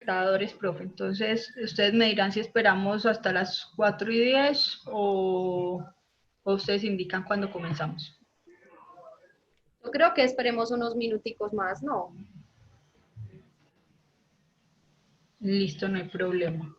espectadores, profe. Entonces, ustedes me dirán si esperamos hasta las 4:10 o ustedes indican cuando comenzamos. Yo creo que esperemos unos minuticos más, ¿no? Listo, no hay problema.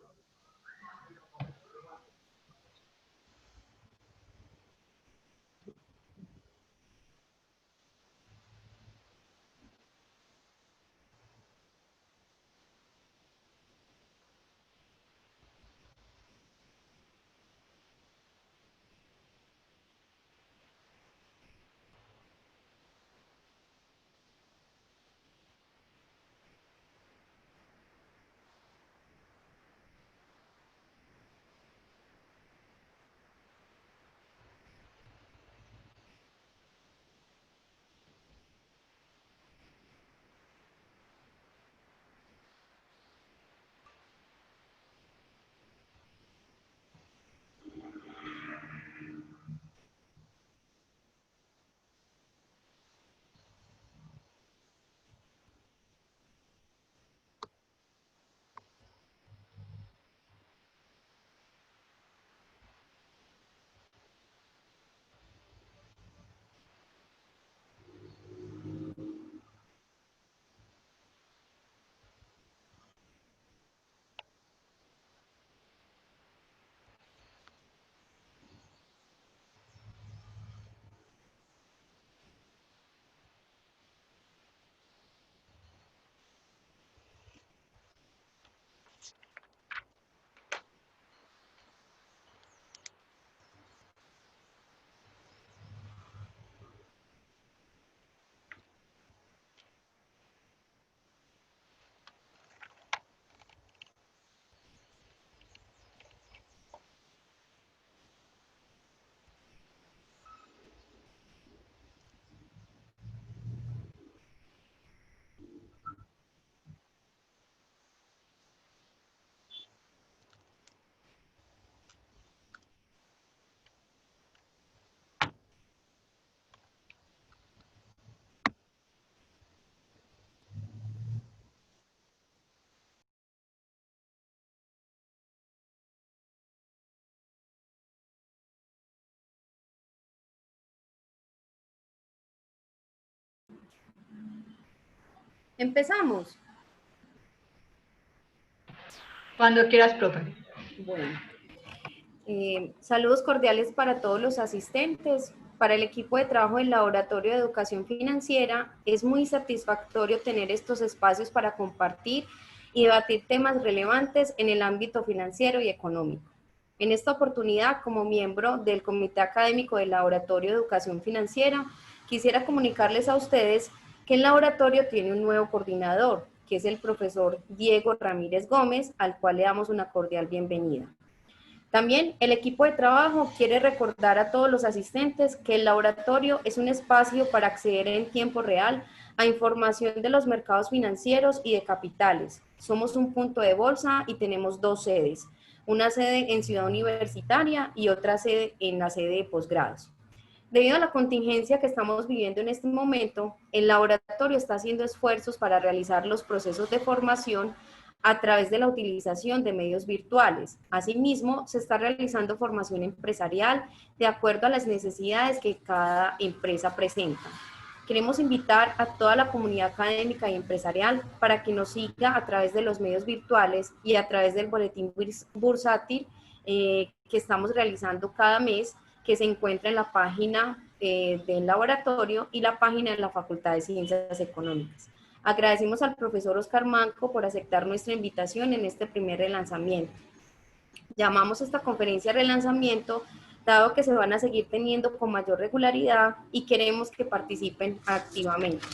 Empezamos. Cuando quieras, profe. Bueno, saludos cordiales para todos los asistentes. Para el equipo de trabajo del Laboratorio de Educación Financiera, es muy satisfactorio tener estos espacios para compartir y debatir temas relevantes en el ámbito financiero y económico. En esta oportunidad, como miembro del Comité Académico del Laboratorio de Educación Financiera, quisiera comunicarles a ustedes que el laboratorio tiene un nuevo coordinador, que es el profesor Diego Ramírez Gómez, al cual le damos una cordial bienvenida. También el equipo de trabajo quiere recordar a todos los asistentes que el laboratorio es un espacio para acceder en tiempo real a información de los mercados financieros y de capitales. Somos un punto de bolsa y tenemos 2 sedes, una sede en Ciudad Universitaria y otra sede en la sede de posgrados. Debido a la contingencia que estamos viviendo en este momento, el laboratorio está haciendo esfuerzos para realizar los procesos de formación a través de la utilización de medios virtuales. Asimismo, se está realizando formación empresarial de acuerdo a las necesidades que cada empresa presenta. Queremos invitar a toda la comunidad académica y empresarial para que nos siga a través de los medios virtuales y a través del boletín bursátil que estamos realizando cada mes, que se encuentra en la página del laboratorio y la página de la Facultad de Ciencias Económicas. Agradecemos al profesor Oscar Manco por aceptar nuestra invitación en este primer relanzamiento. Llamamos a esta conferencia relanzamiento, dado que se van a seguir teniendo con mayor regularidad y queremos que participen activamente.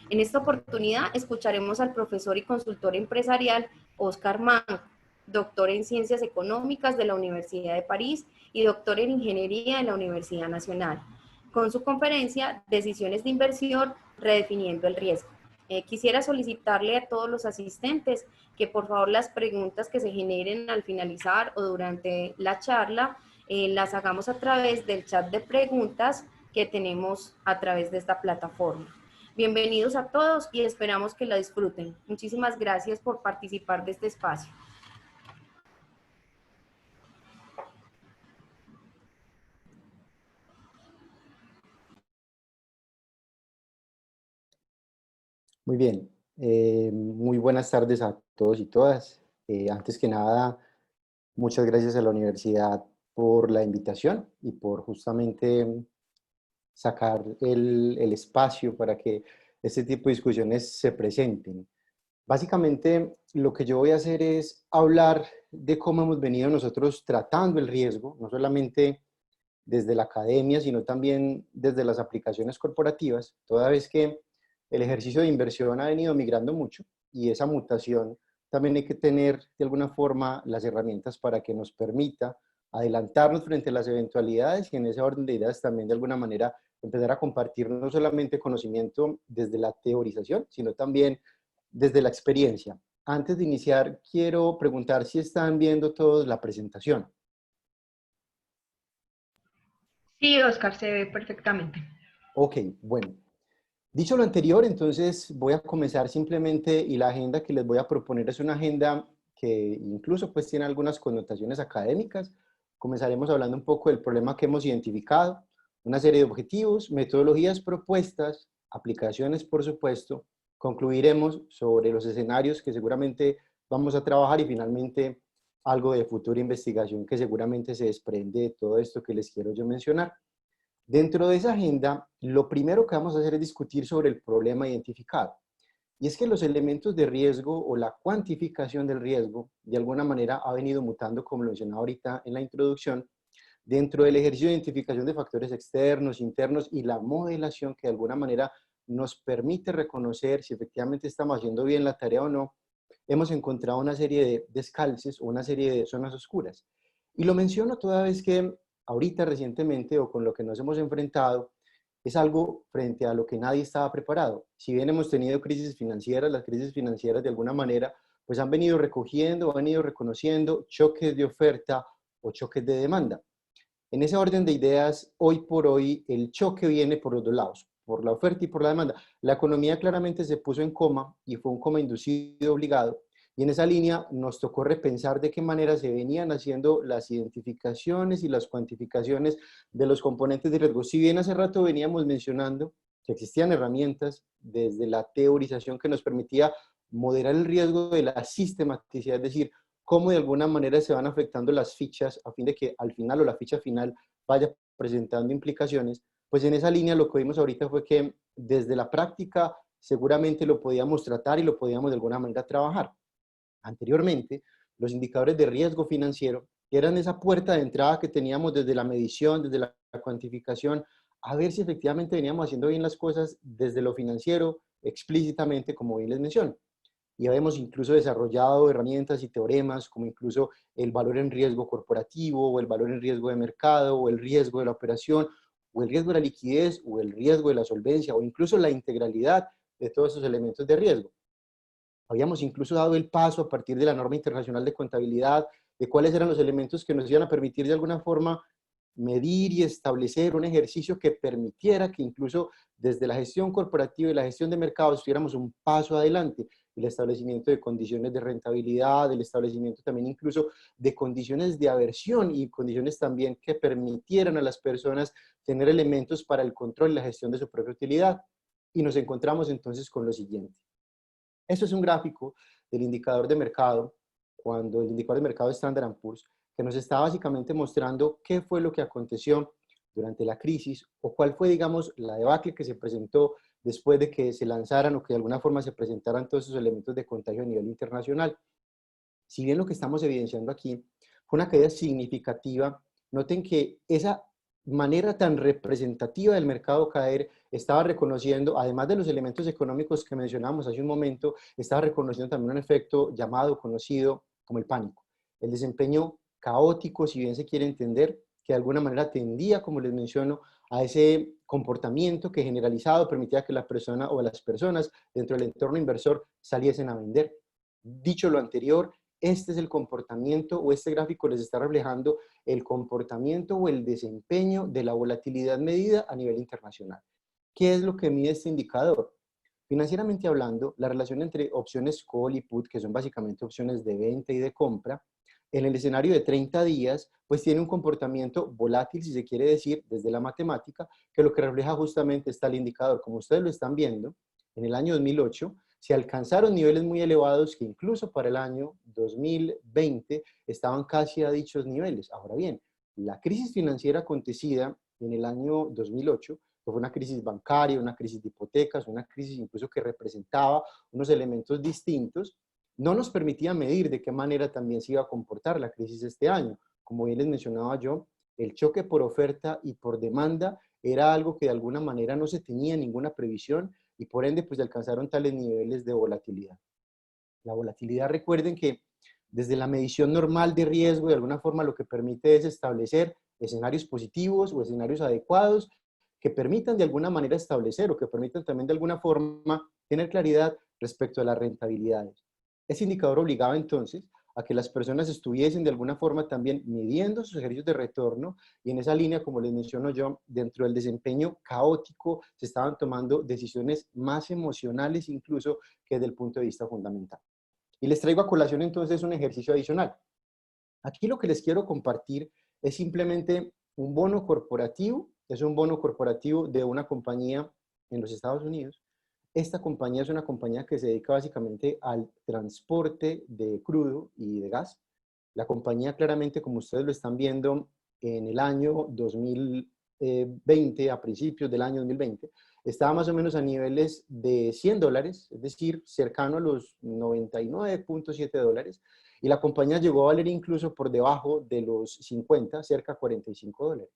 En esta oportunidad escucharemos al profesor y consultor empresarial Oscar Manco, doctor en Ciencias Económicas de la Universidad de París y doctor en Ingeniería de la Universidad Nacional, con su conferencia Decisiones de Inversión, redefiniendo el riesgo. Quisiera solicitarle a todos los asistentes que por favor las preguntas que se generen al finalizar o durante la charla las hagamos a través del chat de preguntas que tenemos a través de esta plataforma. Bienvenidos a todos y esperamos que la disfruten. Muchísimas gracias por participar de este espacio. Muy bien, muy buenas tardes a todos y todas. Antes que nada, muchas gracias a la universidad por la invitación y por justamente sacar el espacio para que este tipo de discusiones se presenten. Básicamente, lo que yo voy a hacer es hablar de cómo hemos venido nosotros tratando el riesgo, no solamente desde la academia, sino también desde las aplicaciones corporativas, toda vez que el ejercicio de inversión ha venido migrando mucho y esa mutación también hay que tener de alguna forma las herramientas para que nos permita adelantarnos frente a las eventualidades y en ese orden de ideas también de alguna manera empezar a compartir no solamente conocimiento desde la teorización, sino también desde la experiencia. Antes de iniciar, quiero preguntar si están viendo todos la presentación. Sí, Oscar, se ve perfectamente. Ok, bueno. Dicho lo anterior, entonces voy a comenzar simplemente y la agenda que les voy a proponer es una agenda que incluso pues tiene algunas connotaciones académicas. Comenzaremos hablando un poco del problema que hemos identificado, una serie de objetivos, metodologías propuestas, aplicaciones por supuesto. Concluiremos sobre los escenarios que seguramente vamos a trabajar y finalmente algo de futura investigación que seguramente se desprende de todo esto que les quiero yo mencionar. Dentro de esa agenda, lo primero que vamos a hacer es discutir sobre el problema identificado. Y es que los elementos de riesgo o la cuantificación del riesgo, de alguna manera ha venido mutando, como lo mencionaba ahorita en la introducción, dentro del ejercicio de identificación de factores externos, internos y la modelación que de alguna manera nos permite reconocer si efectivamente estamos haciendo bien la tarea o no, hemos encontrado una serie de descalces o una serie de zonas oscuras. Y lo menciono toda vez que ahorita recientemente o con lo que nos hemos enfrentado es algo frente a lo que nadie estaba preparado. Si bien hemos tenido crisis financieras, las crisis financieras de alguna manera pues han venido recogiendo, han venido reconociendo choques de oferta o choques de demanda. En ese orden de ideas, hoy por hoy el choque viene por los dos lados, por la oferta y por la demanda. La economía claramente se puso en coma y fue un coma inducido obligado. Y en esa línea nos tocó repensar de qué manera se venían haciendo las identificaciones y las cuantificaciones de los componentes de riesgo. Si bien hace rato veníamos mencionando que existían herramientas desde la teorización que nos permitía moderar el riesgo de la sistematicidad, es decir, cómo de alguna manera se van afectando las fichas a fin de que al final o la ficha final vaya presentando implicaciones, pues en esa línea lo que vimos ahorita fue que desde la práctica seguramente lo podíamos tratar y lo podíamos de alguna manera trabajar. Anteriormente, los indicadores de riesgo financiero eran esa puerta de entrada que teníamos desde la medición, desde la cuantificación, a ver si efectivamente veníamos haciendo bien las cosas desde lo financiero, explícitamente, como bien les menciono. Y habíamos incluso desarrollado herramientas y teoremas como incluso el valor en riesgo corporativo o el valor en riesgo de mercado o el riesgo de la operación o el riesgo de la liquidez o el riesgo de la solvencia o incluso la integralidad de todos esos elementos de riesgo. Habíamos incluso dado el paso a partir de la norma internacional de contabilidad de cuáles eran los elementos que nos iban a permitir de alguna forma medir y establecer un ejercicio que permitiera que incluso desde la gestión corporativa y la gestión de mercados tuviéramos un paso adelante, el establecimiento de condiciones de rentabilidad, el establecimiento también incluso de condiciones de aversión y condiciones también que permitieran a las personas tener elementos para el control y la gestión de su propia utilidad. Y nos encontramos entonces con lo siguiente. Esto es un gráfico del indicador de mercado, cuando el indicador de mercado Standard & Poor's, que nos está básicamente mostrando qué fue lo que aconteció durante la crisis o cuál fue, digamos, la debacle que se presentó después de que se lanzaran o que de alguna forma se presentaran todos esos elementos de contagio a nivel internacional. Si bien lo que estamos evidenciando aquí fue una caída significativa, noten que esa manera tan representativa del mercado caer estaba reconociendo, además de los elementos económicos que mencionamos hace un momento, estaba reconociendo también un efecto llamado, conocido como el pánico. El desempeño caótico, si bien se quiere entender, que de alguna manera tendía, como les menciono, a ese comportamiento que generalizado permitía que la persona o las personas dentro del entorno inversor saliesen a vender. Dicho lo anterior, este es el comportamiento o este gráfico les está reflejando el comportamiento o el desempeño de la volatilidad medida a nivel internacional. ¿Qué es lo que mide este indicador? Financieramente hablando, la relación entre opciones call y put, que son básicamente opciones de venta y de compra, en el escenario de 30 días, pues tiene un comportamiento volátil, si se quiere decir, desde la matemática, que lo que refleja justamente está el indicador. Como ustedes lo están viendo, en el año 2008 se alcanzaron niveles muy elevados que incluso para el año 2020 estaban casi a dichos niveles. Ahora bien, la crisis financiera acontecida en el año 2008, que fue una crisis bancaria, una crisis de hipotecas, una crisis incluso que representaba unos elementos distintos, no nos permitía medir de qué manera también se iba a comportar la crisis este año. Como bien les mencionaba yo, el choque por oferta y por demanda era algo que de alguna manera no se tenía ninguna previsión y por ende pues alcanzaron tales niveles de volatilidad. La volatilidad, recuerden que desde la medición normal de riesgo, de alguna forma lo que permite es establecer escenarios positivos o escenarios adecuados que permitan de alguna manera establecer o que permitan también de alguna forma tener claridad respecto a las rentabilidades. Ese indicador obligaba entonces a que las personas estuviesen de alguna forma también midiendo sus ejercicios de retorno y en esa línea, como les menciono yo, dentro del desempeño caótico se estaban tomando decisiones más emocionales incluso que desde el punto de vista fundamental. Y les traigo a colación entonces un ejercicio adicional. Aquí lo que les quiero compartir es simplemente un bono corporativo, es un bono corporativo de una compañía en los Estados Unidos. Esta compañía es una compañía que se dedica básicamente al transporte de crudo y de gas. La compañía claramente, como ustedes lo están viendo, en el año 2020, a principios del año 2020, estaba más o menos a niveles de $100, es decir, cercano a los 99.7 dólares, y la compañía llegó a valer incluso por debajo de los 50, cerca de $45.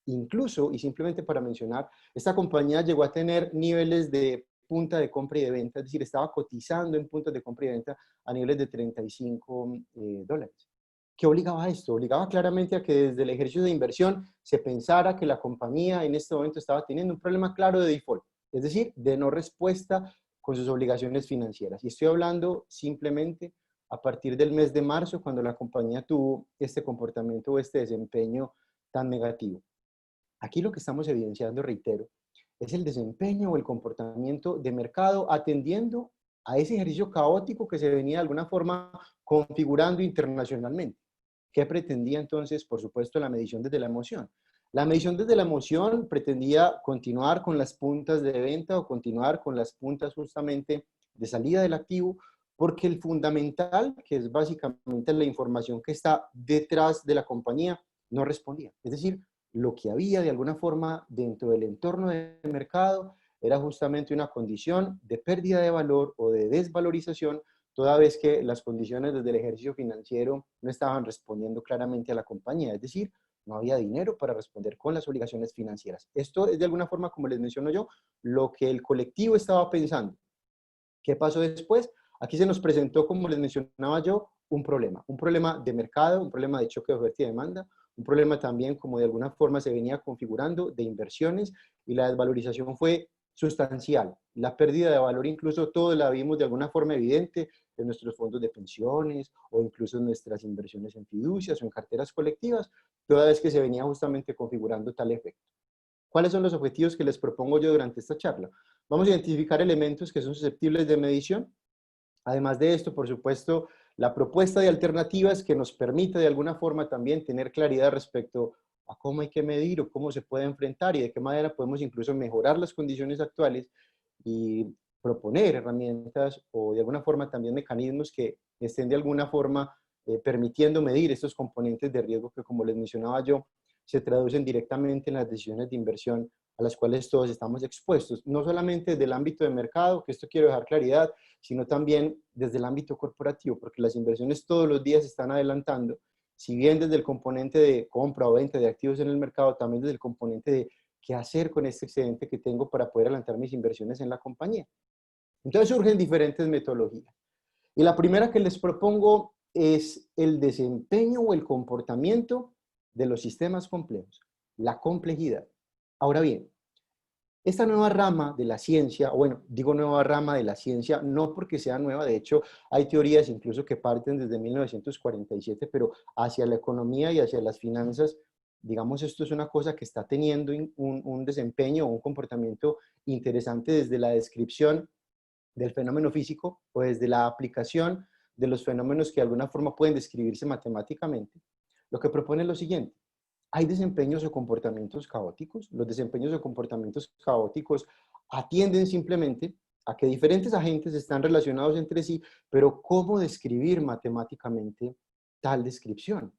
Incluso, y simplemente para mencionar, esta compañía llegó a tener niveles de punta de compra y de venta, es decir, estaba cotizando en puntos de compra y de venta a niveles de 35 dólares. ¿Qué obligaba a esto? Obligaba claramente a que desde el ejercicio de inversión se pensara que la compañía en este momento estaba teniendo un problema claro de default, es decir, de no respuesta con sus obligaciones financieras. Y estoy hablando simplemente a partir del mes de marzo, cuando la compañía tuvo este comportamiento o este desempeño tan negativo. Aquí lo que estamos evidenciando, reitero, es el desempeño o el comportamiento de mercado atendiendo a ese ejercicio caótico que se venía de alguna forma configurando internacionalmente. ¿Qué pretendía entonces? Por supuesto, la medición desde la emoción. La medición desde la emoción pretendía continuar con las puntas de venta o continuar con las puntas justamente de salida del activo, porque el fundamental, que es básicamente la información que está detrás de la compañía, no respondía. Es decir, lo que había de alguna forma dentro del entorno del mercado era justamente una condición de pérdida de valor o de desvalorización, toda vez que las condiciones desde el ejercicio financiero no estaban respondiendo claramente a la compañía, es decir, no había dinero para responder con las obligaciones financieras. Esto es de alguna forma, como les menciono yo, lo que el colectivo estaba pensando. ¿Qué pasó después? Aquí se nos presentó, como les mencionaba yo, un problema de mercado, un problema de choque de oferta y demanda, un problema también como de alguna forma se venía configurando de inversiones y la desvalorización fue sustancial. La pérdida de valor incluso todos la vimos de alguna forma evidente en nuestros fondos de pensiones o incluso en nuestras inversiones en fiducias o en carteras colectivas, toda vez que se venía justamente configurando tal efecto. ¿Cuáles son los objetivos que les propongo yo durante esta charla? Vamos a identificar elementos que son susceptibles de medición. Además de esto, por supuesto, la propuesta de alternativas que nos permite de alguna forma también tener claridad respecto a cómo hay que medir o cómo se puede enfrentar y de qué manera podemos incluso mejorar las condiciones actuales y proponer herramientas o de alguna forma también mecanismos que estén de alguna forma permitiendo medir estos componentes de riesgo que, como les mencionaba yo, se traducen directamente en las decisiones de inversión a las cuales todos estamos expuestos, no solamente desde el ámbito de mercado, que esto quiero dejar claridad, sino también desde el ámbito corporativo, porque las inversiones todos los días se están adelantando, si bien desde el componente de compra o venta de activos en el mercado, también desde el componente de qué hacer con este excedente que tengo para poder adelantar mis inversiones en la compañía. Entonces surgen diferentes metodologías. Y la primera que les propongo es el desempeño o el comportamiento de los sistemas complejos, la complejidad. Ahora bien, esta nueva rama de la ciencia, o bueno, digo nueva rama de la ciencia, no porque sea nueva, de hecho hay teorías incluso que parten desde 1947, pero hacia la economía y hacia las finanzas, digamos, esto es una cosa que está teniendo un desempeño o un comportamiento interesante desde la descripción del fenómeno físico o desde la aplicación de los fenómenos que de alguna forma pueden describirse matemáticamente, lo que propone es lo siguiente. Hay desempeños o comportamientos caóticos. Los desempeños o comportamientos caóticos atienden simplemente a que diferentes agentes están relacionados entre sí, pero ¿cómo describir matemáticamente tal descripción?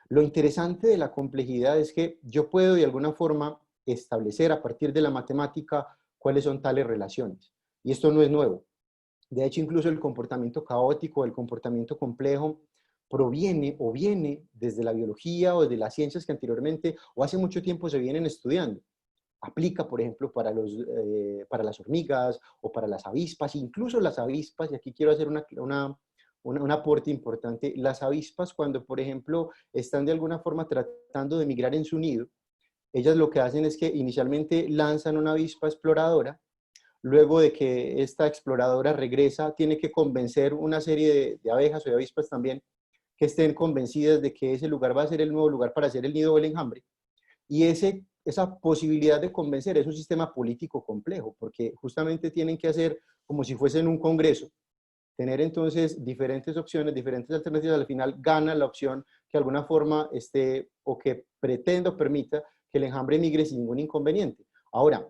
Lo interesante de la complejidad es que yo puedo de alguna forma establecer a partir de la matemática cuáles son tales relaciones. Y esto no es nuevo. De hecho, incluso el comportamiento caótico, el comportamiento complejo, proviene o viene desde la biología o desde las ciencias que anteriormente o hace mucho tiempo se vienen estudiando. Aplica, por ejemplo, para las hormigas o para las avispas, incluso las avispas, y aquí quiero hacer un aporte importante, las avispas cuando, por ejemplo, están de alguna forma tratando de migrar en su nido, ellas lo que hacen es que inicialmente lanzan una avispa exploradora. Luego de que esta exploradora regresa, tiene que convencer una serie de abejas o de avispas también que estén convencidas de que ese lugar va a ser el nuevo lugar para hacer el nido o el enjambre. Y esa posibilidad de convencer es un sistema político complejo, porque justamente tienen que hacer como si fuesen un congreso, tener entonces diferentes opciones, diferentes alternativas, al final gana la opción que de alguna forma esté o que pretenda o permita que el enjambre migre sin ningún inconveniente. Ahora,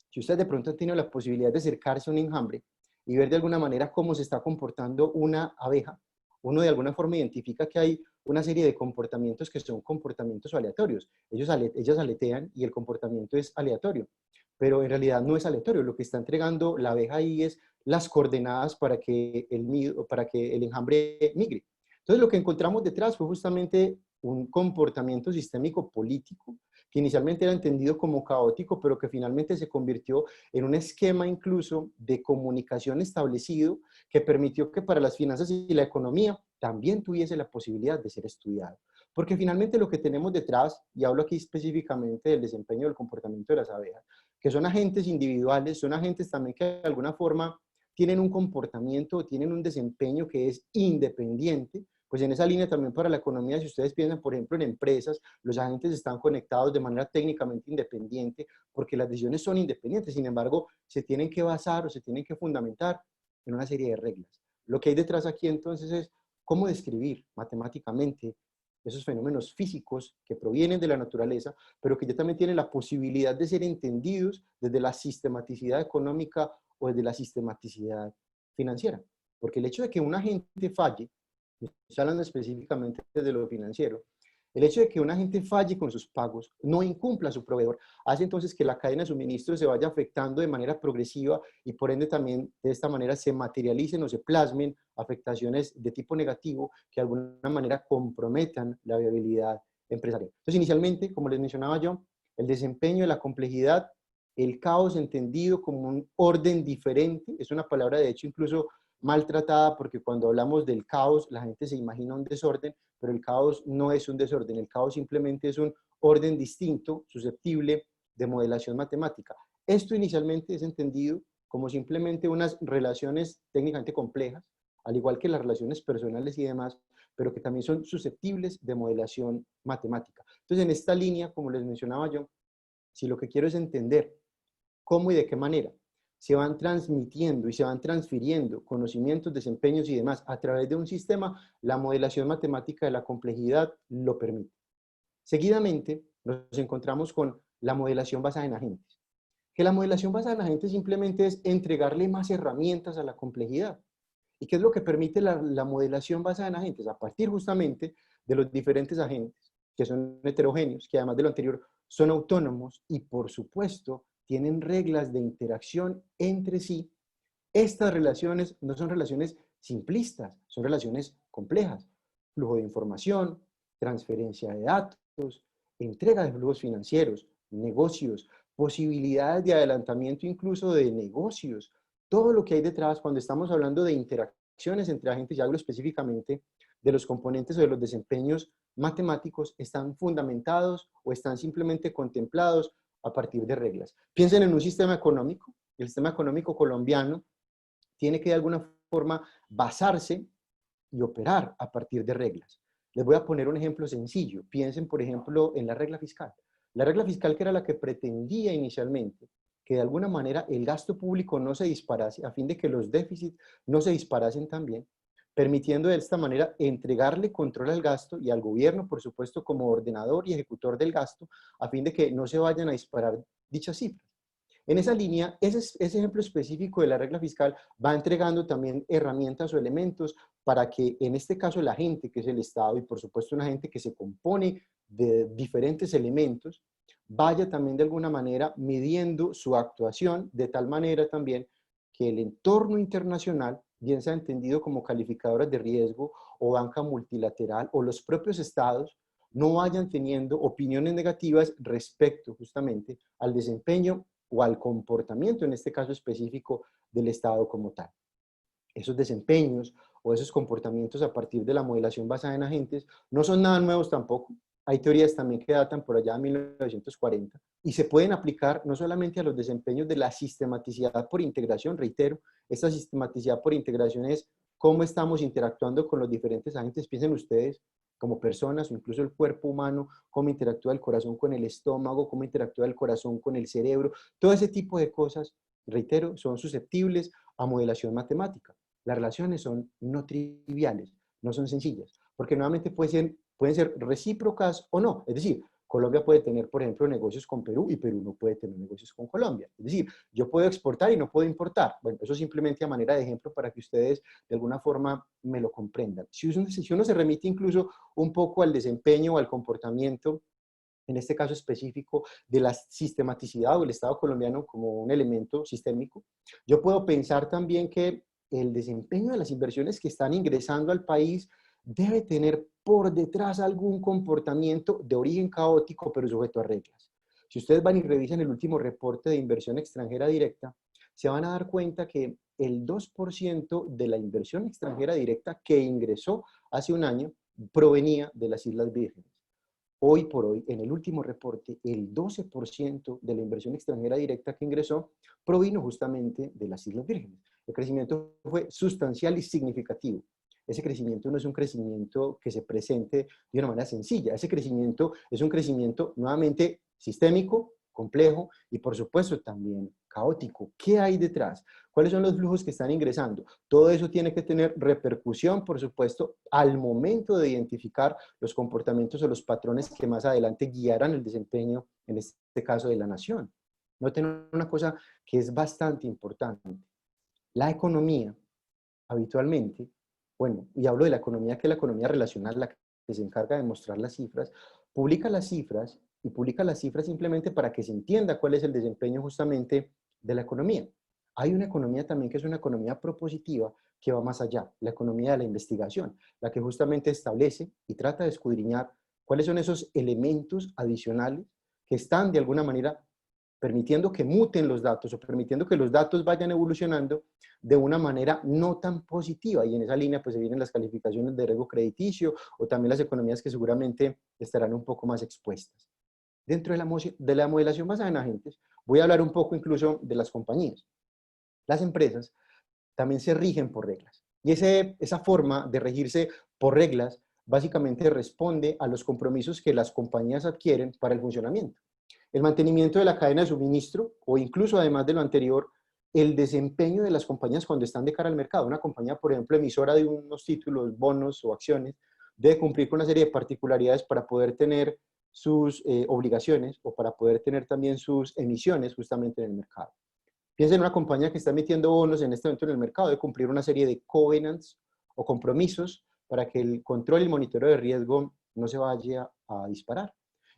si usted de pronto han tenido la posibilidad de acercarse a un enjambre y ver de alguna manera cómo se está comportando una abeja, uno de alguna forma identifica que hay una serie de comportamientos que son comportamientos aleatorios. Ellas aletean y el comportamiento es aleatorio, pero en realidad no es aleatorio. Lo que está entregando la abeja ahí es las coordenadas para que el enjambre migre. Entonces lo que encontramos detrás fue justamente un comportamiento sistémico político que inicialmente era entendido como caótico, pero que finalmente se convirtió en un esquema incluso de comunicación establecido que permitió que para las finanzas y la economía también tuviese la posibilidad de ser estudiado. Porque finalmente lo que tenemos detrás, y hablo aquí específicamente del desempeño del comportamiento de las abejas, que son agentes individuales, son agentes también que de alguna forma tienen un comportamiento, tienen un desempeño que es independiente. Pues en esa línea también para la economía, si ustedes piensan, por ejemplo, en empresas, los agentes están conectados de manera técnicamente independiente porque las decisiones son independientes, sin embargo, se tienen que basar o se tienen que fundamentar en una serie de reglas. Lo que hay detrás aquí entonces es cómo describir matemáticamente esos fenómenos físicos que provienen de la naturaleza, pero que ya también tienen la posibilidad de ser entendidos desde la sistematicidad económica o desde la sistematicidad financiera. Porque el hecho de que un agente falle, estoy hablando específicamente de lo financiero, el hecho de que un agente falle con sus pagos, no incumpla a su proveedor, hace entonces que la cadena de suministro se vaya afectando de manera progresiva y por ende también de esta manera se materialicen o se plasmen afectaciones de tipo negativo que de alguna manera comprometan la viabilidad empresarial. Entonces, inicialmente, como les mencionaba yo, el desempeño de la complejidad, el caos entendido como un orden diferente, es una palabra de hecho incluso maltratada porque cuando hablamos del caos la gente se imagina un desorden, pero el caos no es un desorden, el caos simplemente es un orden distinto, susceptible de modelación matemática. Esto inicialmente es entendido como simplemente unas relaciones técnicamente complejas, al igual que las relaciones personales y demás, pero que también son susceptibles de modelación matemática. Entonces, en esta línea, como les mencionaba yo, si lo que quiero es entender cómo y de qué manera se van transmitiendo y se van transfiriendo conocimientos, desempeños y demás a través de un sistema, la modelación matemática de la complejidad lo permite. Seguidamente, nos encontramos con la modelación basada en agentes. Que la modelación basada en agentes simplemente es entregarle más herramientas a la complejidad. ¿Y qué es lo que permite la modelación basada en agentes? A partir justamente de los diferentes agentes, que son heterogéneos, que además de lo anterior son autónomos y por supuesto tienen reglas de interacción entre sí. Estas relaciones no son relaciones simplistas, son relaciones complejas. Flujo de información, transferencia de datos, entrega de flujos financieros, negocios, posibilidades de adelantamiento incluso de negocios. Todo lo que hay detrás cuando estamos hablando de interacciones entre agentes, ya hablo específicamente de los componentes o de los desempeños matemáticos, están fundamentados o están simplemente contemplados a partir de reglas. Piensen en un sistema económico. El sistema económico colombiano tiene que de alguna forma basarse y operar a partir de reglas. Les voy a poner un ejemplo sencillo. Piensen, por ejemplo, en la regla fiscal. La regla fiscal que era la que pretendía inicialmente que de alguna manera el gasto público no se disparase, a fin de que los déficits no se disparasen también, permitiendo de esta manera entregarle control al gasto y al gobierno, por supuesto, como ordenador y ejecutor del gasto, a fin de que no se vayan a disparar dichas cifras. En esa línea, ese ejemplo específico de la regla fiscal va entregando también herramientas o elementos para que, en este caso, la gente, que es el Estado, y por supuesto una gente que se compone de diferentes elementos, vaya también de alguna manera midiendo su actuación de tal manera también que el entorno internacional, bien sea entendido como calificadoras de riesgo o banca multilateral o los propios estados, no vayan teniendo opiniones negativas respecto justamente al desempeño o al comportamiento, en este caso específico, del Estado como tal. Esos desempeños o esos comportamientos a partir de la modelación basada en agentes no son nada nuevos tampoco. Hay teorías también que datan por allá de 1940 y se pueden aplicar no solamente a los desempeños de la sistematicidad por integración, reitero, esta sistematicidad por integración es cómo estamos interactuando con los diferentes agentes. Piensen ustedes como personas o incluso el cuerpo humano, cómo interactúa el corazón con el estómago, cómo interactúa el corazón con el cerebro, todo ese tipo de cosas, reitero, son susceptibles a modelación matemática. Las relaciones son no triviales, no son sencillas, porque nuevamente pueden ser recíprocas o no. Es decir, Colombia puede tener, por ejemplo, negocios con Perú y Perú no puede tener negocios con Colombia. Es decir, yo puedo exportar y no puedo importar. Bueno, eso simplemente a manera de ejemplo para que ustedes de alguna forma me lo comprendan. Si uno se remite incluso un poco al desempeño o al comportamiento, en este caso específico, de la sistematicidad o el Estado colombiano como un elemento sistémico, yo puedo pensar también que el desempeño de las inversiones que están ingresando al país debe tener por detrás algún comportamiento de origen caótico, pero sujeto a reglas. Si ustedes van y revisan el último reporte de inversión extranjera directa, se van a dar cuenta que el 2% de la inversión extranjera directa que ingresó hace un año provenía de las Islas Vírgenes. Hoy por hoy, en el último reporte, el 12% de la inversión extranjera directa que ingresó provino justamente de las Islas Vírgenes. El crecimiento fue sustancial y significativo. Ese crecimiento no es un crecimiento que se presente de una manera sencilla. Ese crecimiento es un crecimiento nuevamente sistémico, complejo y por supuesto también caótico. ¿Qué hay detrás? ¿Cuáles son los flujos que están ingresando? Todo eso tiene que tener repercusión, por supuesto, al momento de identificar los comportamientos o los patrones que más adelante guiarán el desempeño, en este caso de la nación. Noten una cosa que es bastante importante. La economía, habitualmente, bueno, y hablo de la economía que es la economía relacional, la que se encarga de mostrar las cifras, publica las cifras y publica las cifras simplemente para que se entienda cuál es el desempeño justamente de la economía. Hay una economía también que es una economía propositiva que va más allá, la economía de la investigación, la que justamente establece y trata de escudriñar cuáles son esos elementos adicionales que están de alguna manera permitiendo que muten los datos o permitiendo que los datos vayan evolucionando de una manera no tan positiva. Y en esa línea pues se vienen las calificaciones de riesgo crediticio o también las economías que seguramente estarán un poco más expuestas. Dentro de la modelación basada en agentes, voy a hablar un poco incluso de las compañías. Las empresas también se rigen por reglas. Y esa forma de regirse por reglas básicamente responde a los compromisos que las compañías adquieren para el funcionamiento. El mantenimiento de la cadena de suministro o incluso además de lo anterior, el desempeño de las compañías cuando están de cara al mercado. Una compañía, por ejemplo, emisora de unos títulos, bonos o acciones, debe cumplir con una serie de particularidades para poder tener sus obligaciones o para poder tener también sus emisiones justamente en el mercado. Piensen en una compañía que está emitiendo bonos en este momento en el mercado, debe cumplir una serie de covenants o compromisos para que el control y el monitoreo de riesgo no se vaya a disparar.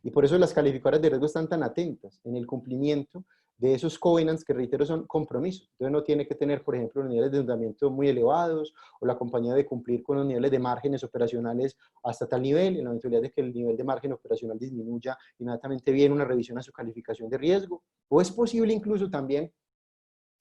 Y por eso las calificadoras de riesgo están tan atentas en el cumplimiento de esos covenants que, reitero, son compromisos. Entonces no tiene que tener, por ejemplo, niveles de endeudamiento muy elevados o la compañía debe cumplir con los niveles de márgenes operacionales hasta tal nivel. En la eventualidad de que el nivel de margen operacional disminuya, inmediatamente viene una revisión a su calificación de riesgo. O es posible incluso también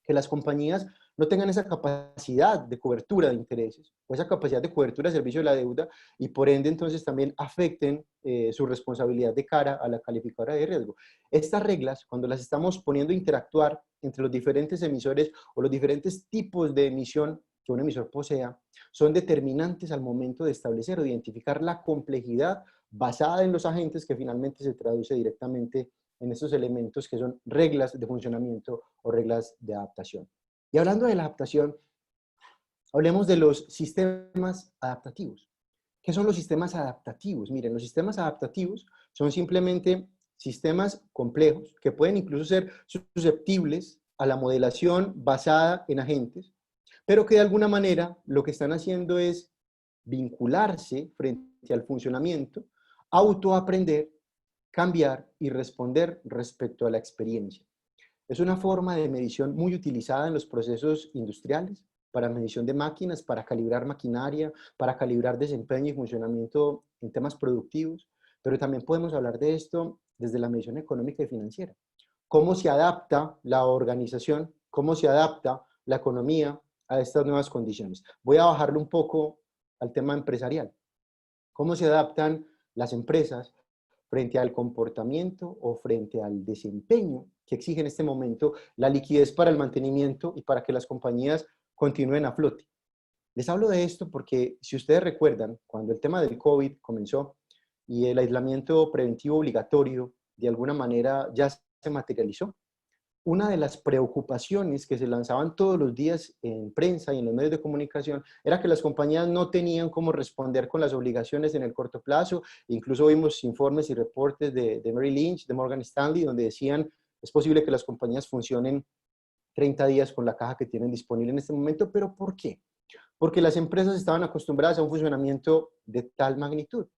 que las compañías no tengan esa capacidad de cobertura de intereses o esa capacidad de cobertura de servicio de la deuda y por ende entonces también afecten su responsabilidad de cara a la calificadora de riesgo. Estas reglas, cuando las estamos poniendo a interactuar entre los diferentes emisores o los diferentes tipos de emisión que un emisor posea, son determinantes al momento de establecer o identificar la complejidad basada en los agentes que finalmente se traduce directamente en estos elementos que son reglas de funcionamiento o reglas de adaptación. Y hablando de la adaptación, hablemos de los sistemas adaptativos. ¿Qué son los sistemas adaptativos? Miren, los sistemas adaptativos son simplemente sistemas complejos que pueden incluso ser susceptibles a la modelación basada en agentes, pero que de alguna manera lo que están haciendo es vincularse frente al funcionamiento, autoaprender, cambiar y responder respecto a la experiencia. Es una forma de medición muy utilizada en los procesos industriales, para medición de máquinas, para calibrar maquinaria, para calibrar desempeño y funcionamiento en temas productivos, pero también podemos hablar de esto desde la medición económica y financiera. ¿Cómo se adapta la organización, cómo se adapta la economía a estas nuevas condiciones? Voy a bajarlo un poco al tema empresarial. ¿Cómo se adaptan las empresas frente al comportamiento o frente al desempeño que exige en este momento la liquidez para el mantenimiento y para que las compañías continúen a flote? Les hablo de esto porque, si ustedes recuerdan, cuando el tema del COVID comenzó y el aislamiento preventivo obligatorio de alguna manera ya se materializó, una de las preocupaciones que se lanzaban todos los días en prensa y en los medios de comunicación era que las compañías no tenían cómo responder con las obligaciones en el corto plazo. Incluso vimos informes y reportes de Merrill Lynch, de Morgan Stanley, donde decían es posible que las compañías funcionen 30 días con la caja que tienen disponible en este momento. ¿Pero por qué? Porque las empresas estaban acostumbradas a un funcionamiento de tal magnitud,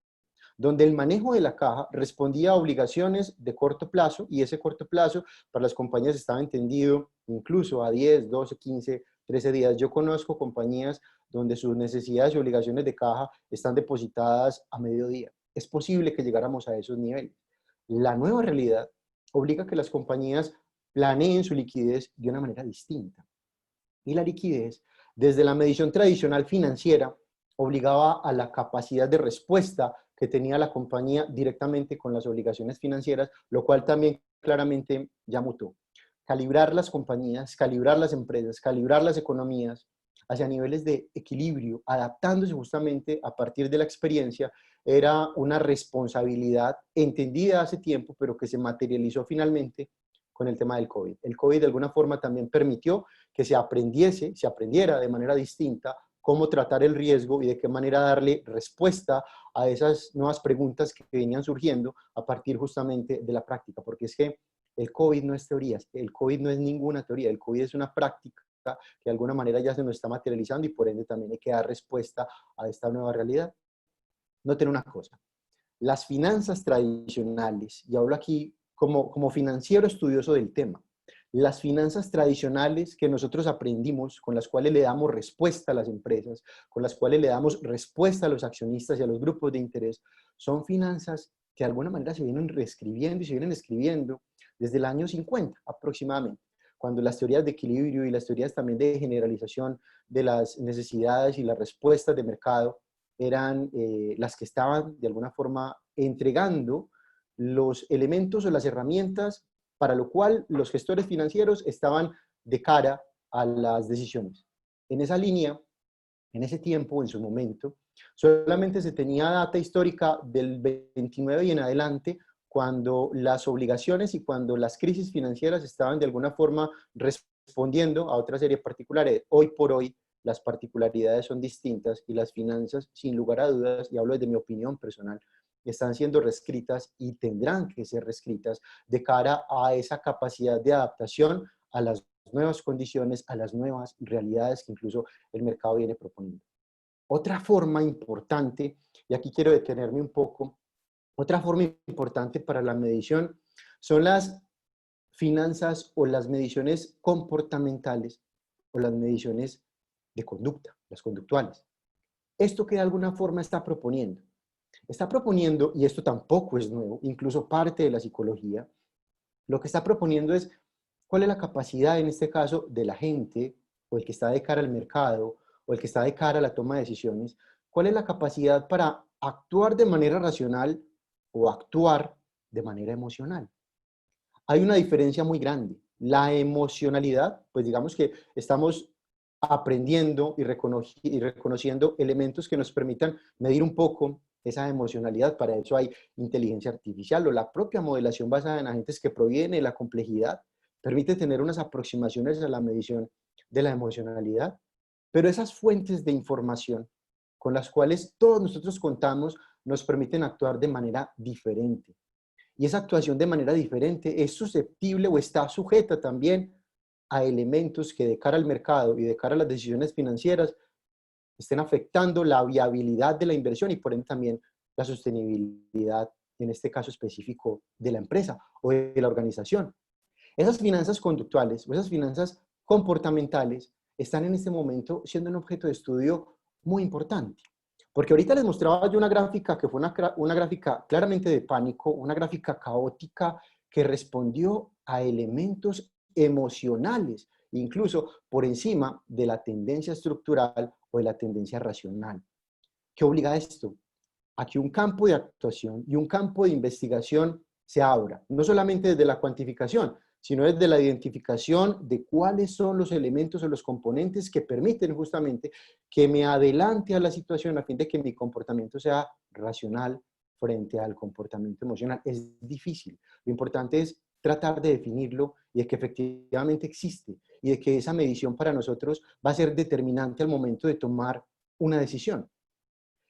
donde el manejo de la caja respondía a obligaciones de corto plazo, y ese corto plazo para las compañías estaba entendido incluso a 10, 12, 15, 13 días. Yo conozco compañías donde sus necesidades y obligaciones de caja están depositadas a mediodía. Es posible que llegáramos a esos niveles. La nueva realidad obliga a que las compañías planeen su liquidez de una manera distinta. Y la liquidez, desde la medición tradicional financiera, obligaba a la capacidad de respuesta que tenía la compañía directamente con las obligaciones financieras, lo cual también claramente ya mutó. Calibrar las compañías, calibrar las empresas, calibrar las economías hacia niveles de equilibrio, adaptándose justamente a partir de la experiencia, era una responsabilidad entendida hace tiempo, pero que se materializó finalmente con el tema del COVID. El COVID de alguna forma también permitió que se aprendiera de manera distinta cómo tratar el riesgo y de qué manera darle respuesta a esas nuevas preguntas que venían surgiendo a partir justamente de la práctica, porque es que el COVID no es teoría, el COVID no es ninguna teoría, el COVID es una práctica que de alguna manera ya se nos está materializando y por ende también hay que dar respuesta a esta nueva realidad. Noten una cosa, las finanzas tradicionales, y hablo aquí como financiero estudioso del tema, las finanzas tradicionales que nosotros aprendimos, con las cuales le damos respuesta a las empresas, con las cuales le damos respuesta a los accionistas y a los grupos de interés, son finanzas que de alguna manera se vienen reescribiendo y se vienen escribiendo desde el año 50 aproximadamente, cuando las teorías de equilibrio y las teorías también de generalización de las necesidades y las respuestas de mercado eran las que estaban de alguna forma entregando los elementos o las herramientas para lo cual los gestores financieros estaban de cara a las decisiones. En esa línea, en ese tiempo, en su momento, solamente se tenía data histórica del 29 y en adelante, cuando las obligaciones y cuando las crisis financieras estaban de alguna forma respondiendo a otra serie particulares. Hoy por hoy, las particularidades son distintas y las finanzas, sin lugar a dudas, y hablo desde mi opinión personal, están siendo reescritas y tendrán que ser reescritas de cara a esa capacidad de adaptación a las nuevas condiciones, a las nuevas realidades que incluso el mercado viene proponiendo. Otra forma importante, y aquí quiero detenerme un poco, otra forma importante para la medición son las finanzas o las mediciones comportamentales o las mediciones de conducta, las conductuales. ¿Esto que de alguna forma está proponiendo? Está proponiendo, y esto tampoco es nuevo, incluso parte de la psicología, lo que está proponiendo es cuál es la capacidad en este caso de la gente, o el que está de cara al mercado, o el que está de cara a la toma de decisiones, cuál es la capacidad para actuar de manera racional o actuar de manera emocional. Hay una diferencia muy grande. La emocionalidad, pues digamos que estamos aprendiendo y reconociendo elementos que nos permitan medir un poco esa emocionalidad. Para eso hay inteligencia artificial o la propia modelación basada en agentes que proviene de la complejidad. Permite tener unas aproximaciones a la medición de la emocionalidad. Pero esas fuentes de información con las cuales todos nosotros contamos nos permiten actuar de manera diferente. Y esa actuación de manera diferente es susceptible o está sujeta también a elementos que de cara al mercado y de cara a las decisiones financieras estén afectando la viabilidad de la inversión y por ende también la sostenibilidad, en este caso específico, de la empresa o de la organización. Esas finanzas conductuales o esas finanzas comportamentales están en este momento siendo un objeto de estudio muy importante. Porque ahorita les mostraba yo una gráfica que fue una gráfica claramente de pánico, una gráfica caótica que respondió a elementos emocionales, incluso por encima de la tendencia estructural o de la tendencia racional. ¿Qué obliga a esto? A que un campo de actuación y un campo de investigación se abra, no solamente desde la cuantificación, sino desde la identificación de cuáles son los elementos o los componentes que permiten justamente que me adelante a la situación a fin de que mi comportamiento sea racional frente al comportamiento emocional. Es difícil. Lo importante es tratar de definirlo y de que efectivamente existe y de que esa medición para nosotros va a ser determinante al momento de tomar una decisión.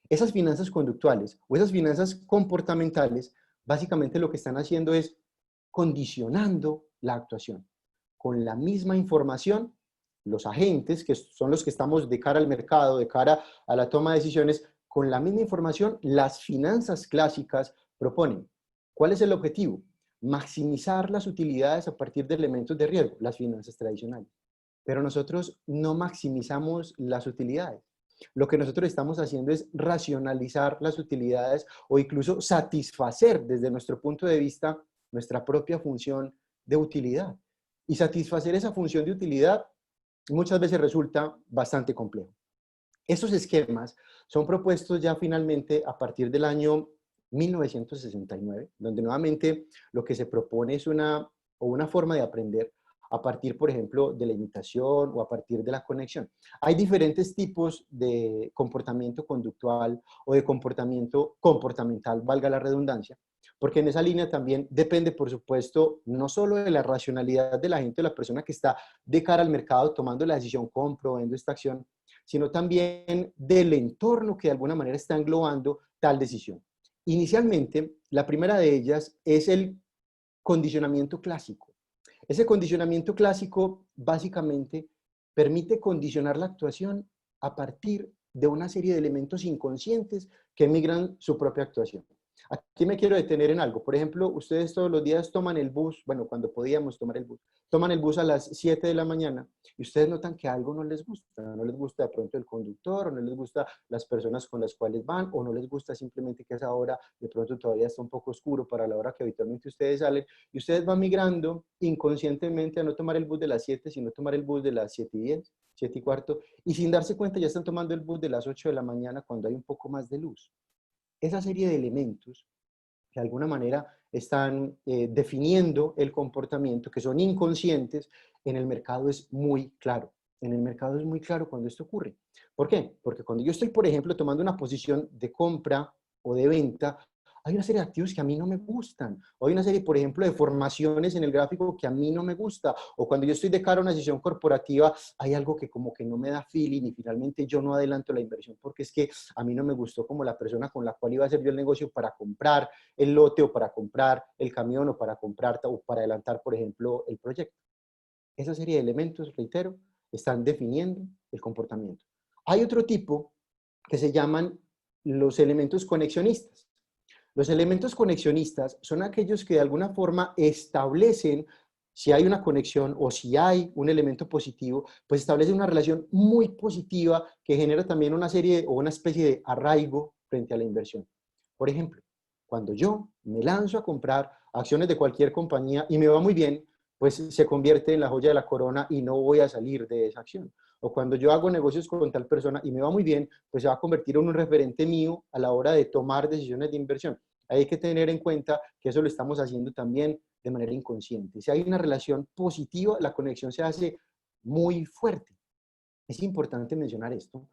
Esas finanzas conductuales o esas finanzas comportamentales, básicamente lo que están haciendo es condicionando la actuación. Con la misma información, los agentes, que son los que estamos de cara al mercado, de cara a la toma de decisiones, con la misma información, las finanzas clásicas proponen. ¿Cuál es el objetivo? Maximizar las utilidades a partir de elementos de riesgo, las finanzas tradicionales. Pero nosotros no maximizamos las utilidades. Lo que nosotros estamos haciendo es racionalizar las utilidades o incluso satisfacer desde nuestro punto de vista nuestra propia función de utilidad. Y satisfacer esa función de utilidad muchas veces resulta bastante complejo. Esos esquemas son propuestos ya finalmente a partir del año 1969, donde nuevamente lo que se propone es una forma de aprender a partir, por ejemplo, de la imitación o a partir de la conexión. Hay diferentes tipos de comportamiento conductual o de comportamiento comportamental, valga la redundancia, porque en esa línea también depende, por supuesto, no solo de la racionalidad de la gente, de la persona que está de cara al mercado tomando la decisión, compro, vendo esta acción, sino también del entorno que de alguna manera está englobando tal decisión. Inicialmente, la primera de ellas es el condicionamiento clásico. Ese condicionamiento clásico básicamente permite condicionar la actuación a partir de una serie de elementos inconscientes que migran su propia actuación. Aquí me quiero detener en algo. Por ejemplo, ustedes todos los días toman el bus, bueno, cuando podíamos tomar el bus, toman el bus a las 7 de la mañana y ustedes notan que algo no les gusta. No les gusta de pronto el conductor, o no les gusta las personas con las cuales van, o no les gusta simplemente que a esa hora de pronto todavía está un poco oscuro para la hora que habitualmente ustedes salen, y ustedes van migrando inconscientemente a no tomar el bus de las 7, sino tomar el bus de las 7:10, 7:15, y sin darse cuenta ya están tomando el bus de las 8 de la mañana cuando hay un poco más de luz. Esa serie de elementos que de alguna manera están definiendo el comportamiento, que son inconscientes, en el mercado es muy claro. En el mercado es muy claro cuando esto ocurre. ¿Por qué? Porque cuando yo estoy, por ejemplo, tomando una posición de compra o de venta, hay una serie de activos que a mí no me gustan. O hay una serie, por ejemplo, de formaciones en el gráfico que a mí no me gusta. O cuando yo estoy de cara a una decisión corporativa, hay algo que como que no me da feeling y finalmente yo no adelanto la inversión porque es que a mí no me gustó como la persona con la cual iba a hacer yo el negocio para comprar el lote o para comprar el camión o para comprar o para adelantar, por ejemplo, el proyecto. Esa serie de elementos, reitero, están definiendo el comportamiento. Hay otro tipo que se llaman los elementos conexionistas. Los elementos conexionistas son aquellos que de alguna forma establecen si hay una conexión o si hay un elemento positivo, pues establece una relación muy positiva que genera también una serie o una especie de arraigo frente a la inversión. Por ejemplo, cuando yo me lanzo a comprar acciones de cualquier compañía y me va muy bien, pues se convierte en la joya de la corona y no voy a salir de esa acción. O cuando yo hago negocios con tal persona y me va muy bien, pues se va a convertir en un referente mío a la hora de tomar decisiones de inversión. Hay que tener en cuenta que eso lo estamos haciendo también de manera inconsciente. Si hay una relación positiva, la conexión se hace muy fuerte. Es importante mencionar esto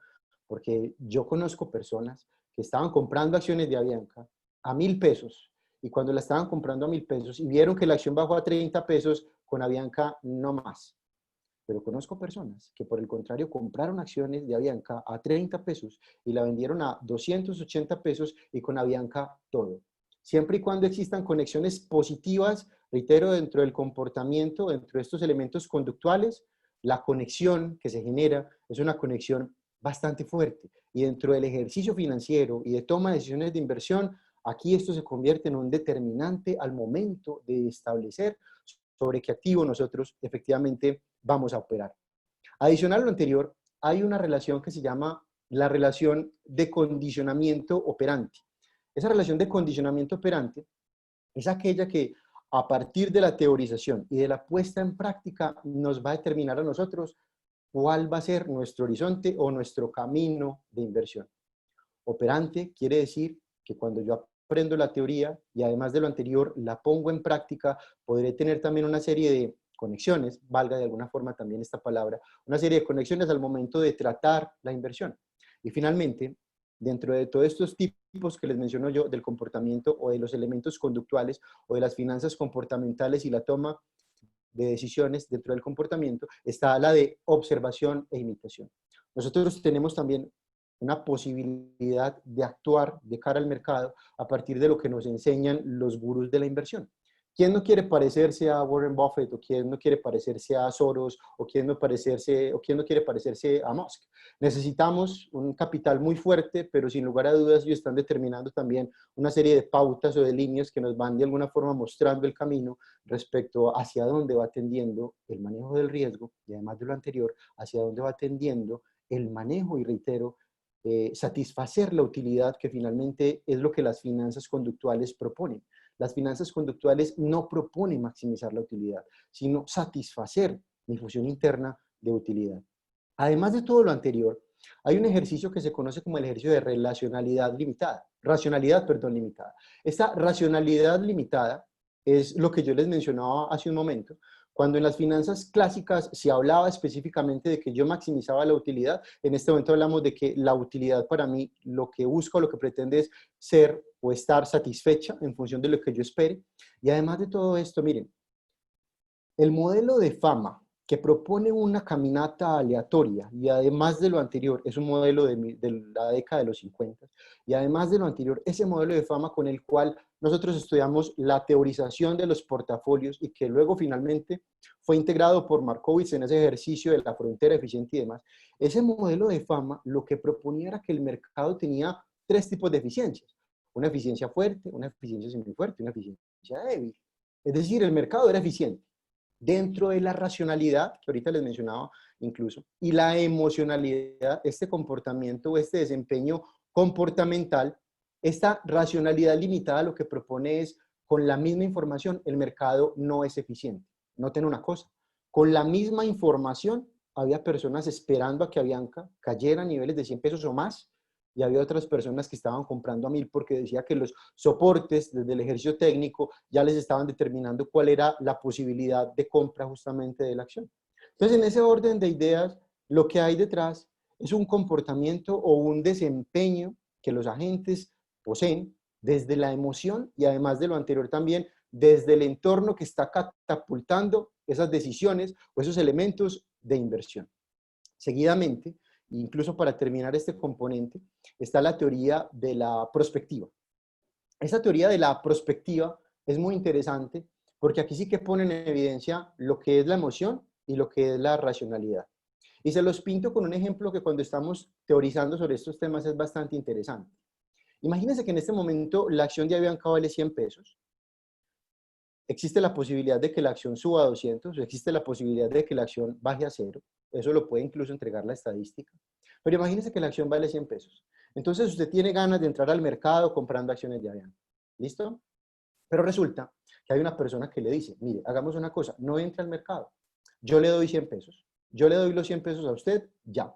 porque yo conozco personas que estaban comprando acciones de Avianca a 1.000 pesos, y cuando la estaban comprando a 1.000 pesos y vieron que la acción bajó a 30 pesos, con Avianca no más. Pero conozco personas que por el contrario compraron acciones de Avianca a 30 pesos y la vendieron a 280 pesos y con Avianca todo. Siempre y cuando existan conexiones positivas, reitero, dentro del comportamiento, dentro de estos elementos conductuales, la conexión que se genera es una conexión bastante fuerte. Y dentro del ejercicio financiero y de toma de decisiones de inversión, aquí esto se convierte en un determinante al momento de establecer sobre qué activo nosotros efectivamente vamos a operar. Adicional a lo anterior, hay una relación que se llama la relación de condicionamiento operante. Esa relación de condicionamiento operante es aquella que a partir de la teorización y de la puesta en práctica nos va a determinar a nosotros cuál va a ser nuestro horizonte o nuestro camino de inversión. Operante quiere decir que cuando yo aprendo la teoría y además de lo anterior la pongo en práctica, podré tener también una serie de conexiones, valga de alguna forma también esta palabra, una serie de conexiones al momento de tratar la inversión. Y finalmente, dentro de todos estos tipos que les menciono yo del comportamiento o de los elementos conductuales o de las finanzas comportamentales y la toma de decisiones dentro del comportamiento, está la de observación e imitación. Nosotros tenemos también una posibilidad de actuar de cara al mercado a partir de lo que nos enseñan los gurús de la inversión. ¿Quién no quiere parecerse a Warren Buffett, o quién no quiere parecerse a Soros, o quién no quiere parecerse a Musk? Necesitamos un capital muy fuerte, pero sin lugar a dudas ellos están determinando también una serie de pautas o de líneas que nos van de alguna forma mostrando el camino respecto hacia dónde va tendiendo el manejo del riesgo, y además de lo anterior, hacia dónde va tendiendo el manejo, y reitero, satisfacer la utilidad, que finalmente es lo que las finanzas conductuales proponen. Las finanzas conductuales no proponen maximizar la utilidad, sino satisfacer mi función interna de utilidad. Además de todo lo anterior, hay un ejercicio que se conoce como el ejercicio de racionalidad limitada. Esta racionalidad limitada es lo que yo les mencionaba hace un momento. Cuando en las finanzas clásicas se hablaba específicamente de que yo maximizaba la utilidad, en este momento hablamos de que la utilidad para mí lo que busca o lo que pretende es ser o estar satisfecha en función de lo que yo espere. Y además de todo esto, miren, el modelo de fama que propone una caminata aleatoria, y además de lo anterior, es un modelo de la década de los 50, y además de lo anterior, ese modelo de fama con el cual nosotros estudiamos la teorización de los portafolios y que luego finalmente fue integrado por Markowitz en ese ejercicio de la frontera eficiente y demás, ese modelo de fama lo que proponía era que el mercado tenía tres tipos de eficiencias: una eficiencia fuerte, una eficiencia semifuerte y una eficiencia débil. Es decir, el mercado era eficiente dentro de la racionalidad, que ahorita les mencionaba incluso, y la emocionalidad, este comportamiento o este desempeño comportamental. Esta racionalidad limitada lo que propone es, con la misma información, el mercado no es eficiente. Noten una cosa, con la misma información había personas esperando a que Avianca cayera a niveles de 100 pesos o más, y había otras personas que estaban comprando a 1.000 porque decía que los soportes desde el ejercicio técnico ya les estaban determinando cuál era la posibilidad de compra justamente de la acción. Entonces, en ese orden de ideas, lo que hay detrás es un comportamiento o un desempeño que los agentes poseen desde la emoción, y además de lo anterior también desde el entorno que está catapultando esas decisiones o esos elementos de inversión. Seguidamente, incluso para terminar este componente, está la teoría de la prospectiva. Esta teoría de la prospectiva es muy interesante porque aquí sí que pone en evidencia lo que es la emoción y lo que es la racionalidad. Y se los pinto con un ejemplo que cuando estamos teorizando sobre estos temas es bastante interesante. Imagínense que en este momento la acción de Avianca vale 100 pesos. Existe la posibilidad de que la acción suba a 200, existe la posibilidad de que la acción baje a 0. Eso lo puede incluso entregar la estadística. Pero imagínense que la acción vale 100 pesos. Entonces usted tiene ganas de entrar al mercado comprando acciones de Avianca. ¿Listo? Pero resulta que hay una persona que le dice, mire, hagamos una cosa, no entre al mercado. Yo le doy 100 pesos. Yo le doy los 100 pesos a usted, ya.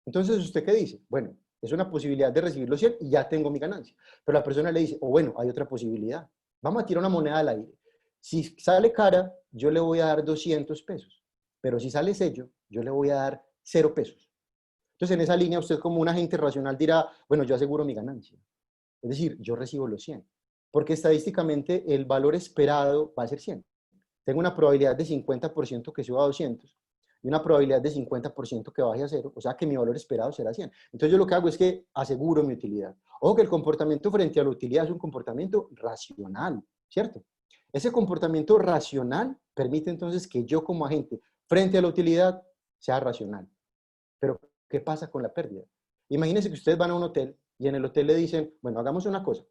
Entonces, ¿usted qué dice? Bueno, es una posibilidad de recibir los 100 y ya tengo mi ganancia. Pero la persona le dice, bueno, hay otra posibilidad. Vamos a tirar una moneda al aire. Si sale cara, yo le voy a dar 200 pesos. Pero si sale sello, yo le voy a dar 0 pesos. Entonces, en esa línea, usted como un agente racional dirá, bueno, yo aseguro mi ganancia. Es decir, yo recibo los 100. Porque estadísticamente el valor esperado va a ser 100. Tengo una probabilidad de 50% que suba a 200 y una probabilidad de 50% que baje a 0, o sea que mi valor esperado será 100. Entonces yo lo que hago es que aseguro mi utilidad. Ojo que el comportamiento frente a la utilidad es un comportamiento racional, ¿cierto? Ese comportamiento racional permite entonces que yo como agente frente a la utilidad sea racional. Pero, ¿qué pasa con la pérdida? Imagínense que ustedes van a un hotel y en el hotel le dicen, bueno, hagamos una cosa.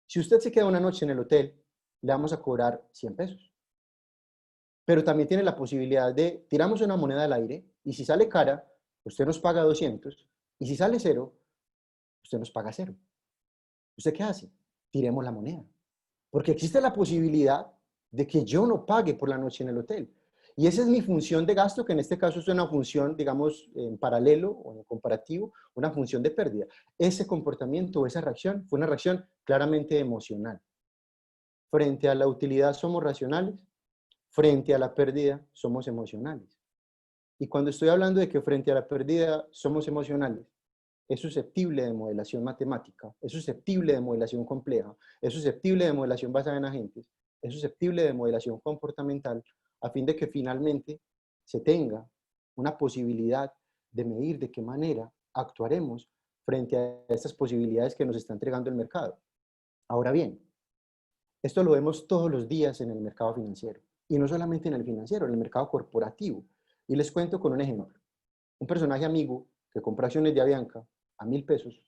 Si usted se queda una noche en el hotel, le vamos a cobrar 100 pesos. Pero también tiene la posibilidad de, tiramos una moneda al aire y si sale cara, usted nos paga 200 y si sale 0, usted nos paga 0. ¿Usted qué hace? Tiremos la moneda. Porque existe la posibilidad de que yo no pague por la noche en el hotel. Y esa es mi función de gasto, que en este caso es una función, digamos, en paralelo o en comparativo, una función de pérdida. Ese comportamiento, esa reacción, fue una reacción claramente emocional. Frente a la utilidad somos racionales, frente a la pérdida somos emocionales. Y cuando estoy hablando de que frente a la pérdida somos emocionales, es susceptible de modelación matemática, es susceptible de modelación compleja, es susceptible de modelación basada en agentes, es susceptible de modelación comportamental, a fin de que finalmente se tenga una posibilidad de medir de qué manera actuaremos frente a estas posibilidades que nos está entregando el mercado. Ahora bien, esto lo vemos todos los días en el mercado financiero, y no solamente en el financiero, en el mercado corporativo. Y les cuento con un ejemplo. Un personaje amigo que compró acciones de Avianca a 1.000 pesos,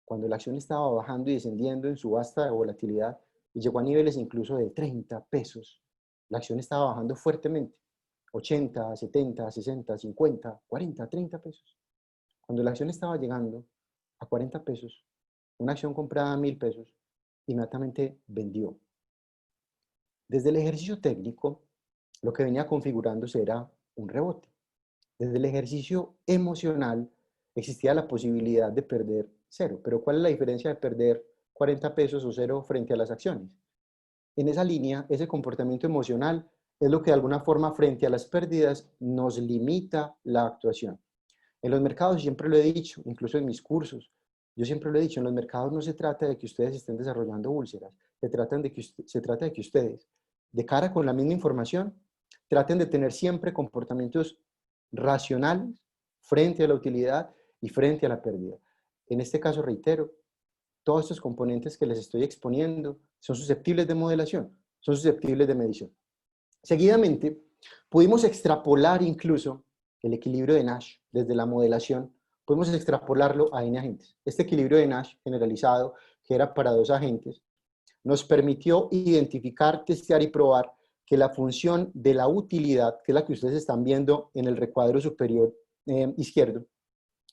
cuando la acción estaba bajando y descendiendo en su vasta volatilidad, y llegó a niveles incluso de 30 pesos. La acción estaba bajando fuertemente, 80, 70, 60, 50, 40, 30 pesos. Cuando la acción estaba llegando a 40 pesos, una acción comprada a 1.000 pesos, inmediatamente vendió. Desde el ejercicio técnico, lo que venía configurándose era un rebote. Desde el ejercicio emocional, existía la posibilidad de perder 0. Pero ¿cuál es la diferencia de perder 40 pesos o 0 frente a las acciones? En esa línea, ese comportamiento emocional es lo que de alguna forma frente a las pérdidas nos limita la actuación. En los mercados, siempre lo he dicho, incluso en mis cursos, yo siempre lo he dicho, en los mercados no se trata de que ustedes estén desarrollando úlceras, se trata de que ustedes, de cara con la misma información, traten de tener siempre comportamientos racionales frente a la utilidad y frente a la pérdida. En este caso, reitero, todos estos componentes que les estoy exponiendo son susceptibles de modelación, son susceptibles de medición. Seguidamente, pudimos extrapolar incluso el equilibrio de Nash desde la modelación, podemos extrapolarlo a N agentes. Este equilibrio de Nash generalizado, que era para 2 agentes, nos permitió identificar, testear y probar que la función de la utilidad, que es la que ustedes están viendo en el recuadro superior izquierdo,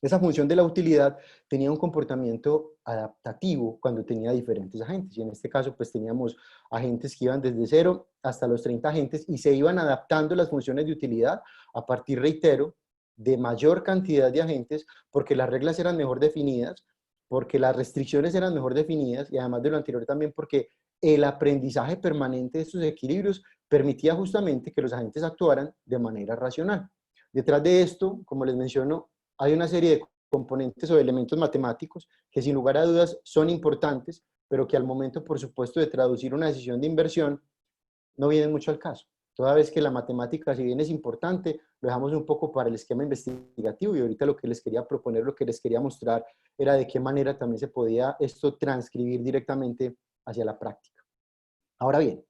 esa función de la utilidad tenía un comportamiento adaptativo cuando tenía diferentes agentes. Y en este caso, pues teníamos agentes que iban desde 0 hasta los 30 agentes y se iban adaptando las funciones de utilidad a partir, reitero, de mayor cantidad de agentes, porque las reglas eran mejor definidas, porque las restricciones eran mejor definidas y además de lo anterior también porque el aprendizaje permanente de estos equilibrios permitía justamente que los agentes actuaran de manera racional. Detrás de esto, como les menciono, hay una serie de componentes o elementos matemáticos que sin lugar a dudas son importantes, pero que al momento, por supuesto, de traducir una decisión de inversión, no vienen mucho al caso. Toda vez que la matemática, si bien es importante, lo dejamos un poco para el esquema investigativo y ahorita lo que les quería proponer, lo que les quería mostrar era de qué manera también se podía esto transcribir directamente hacia la práctica. Ahora bien,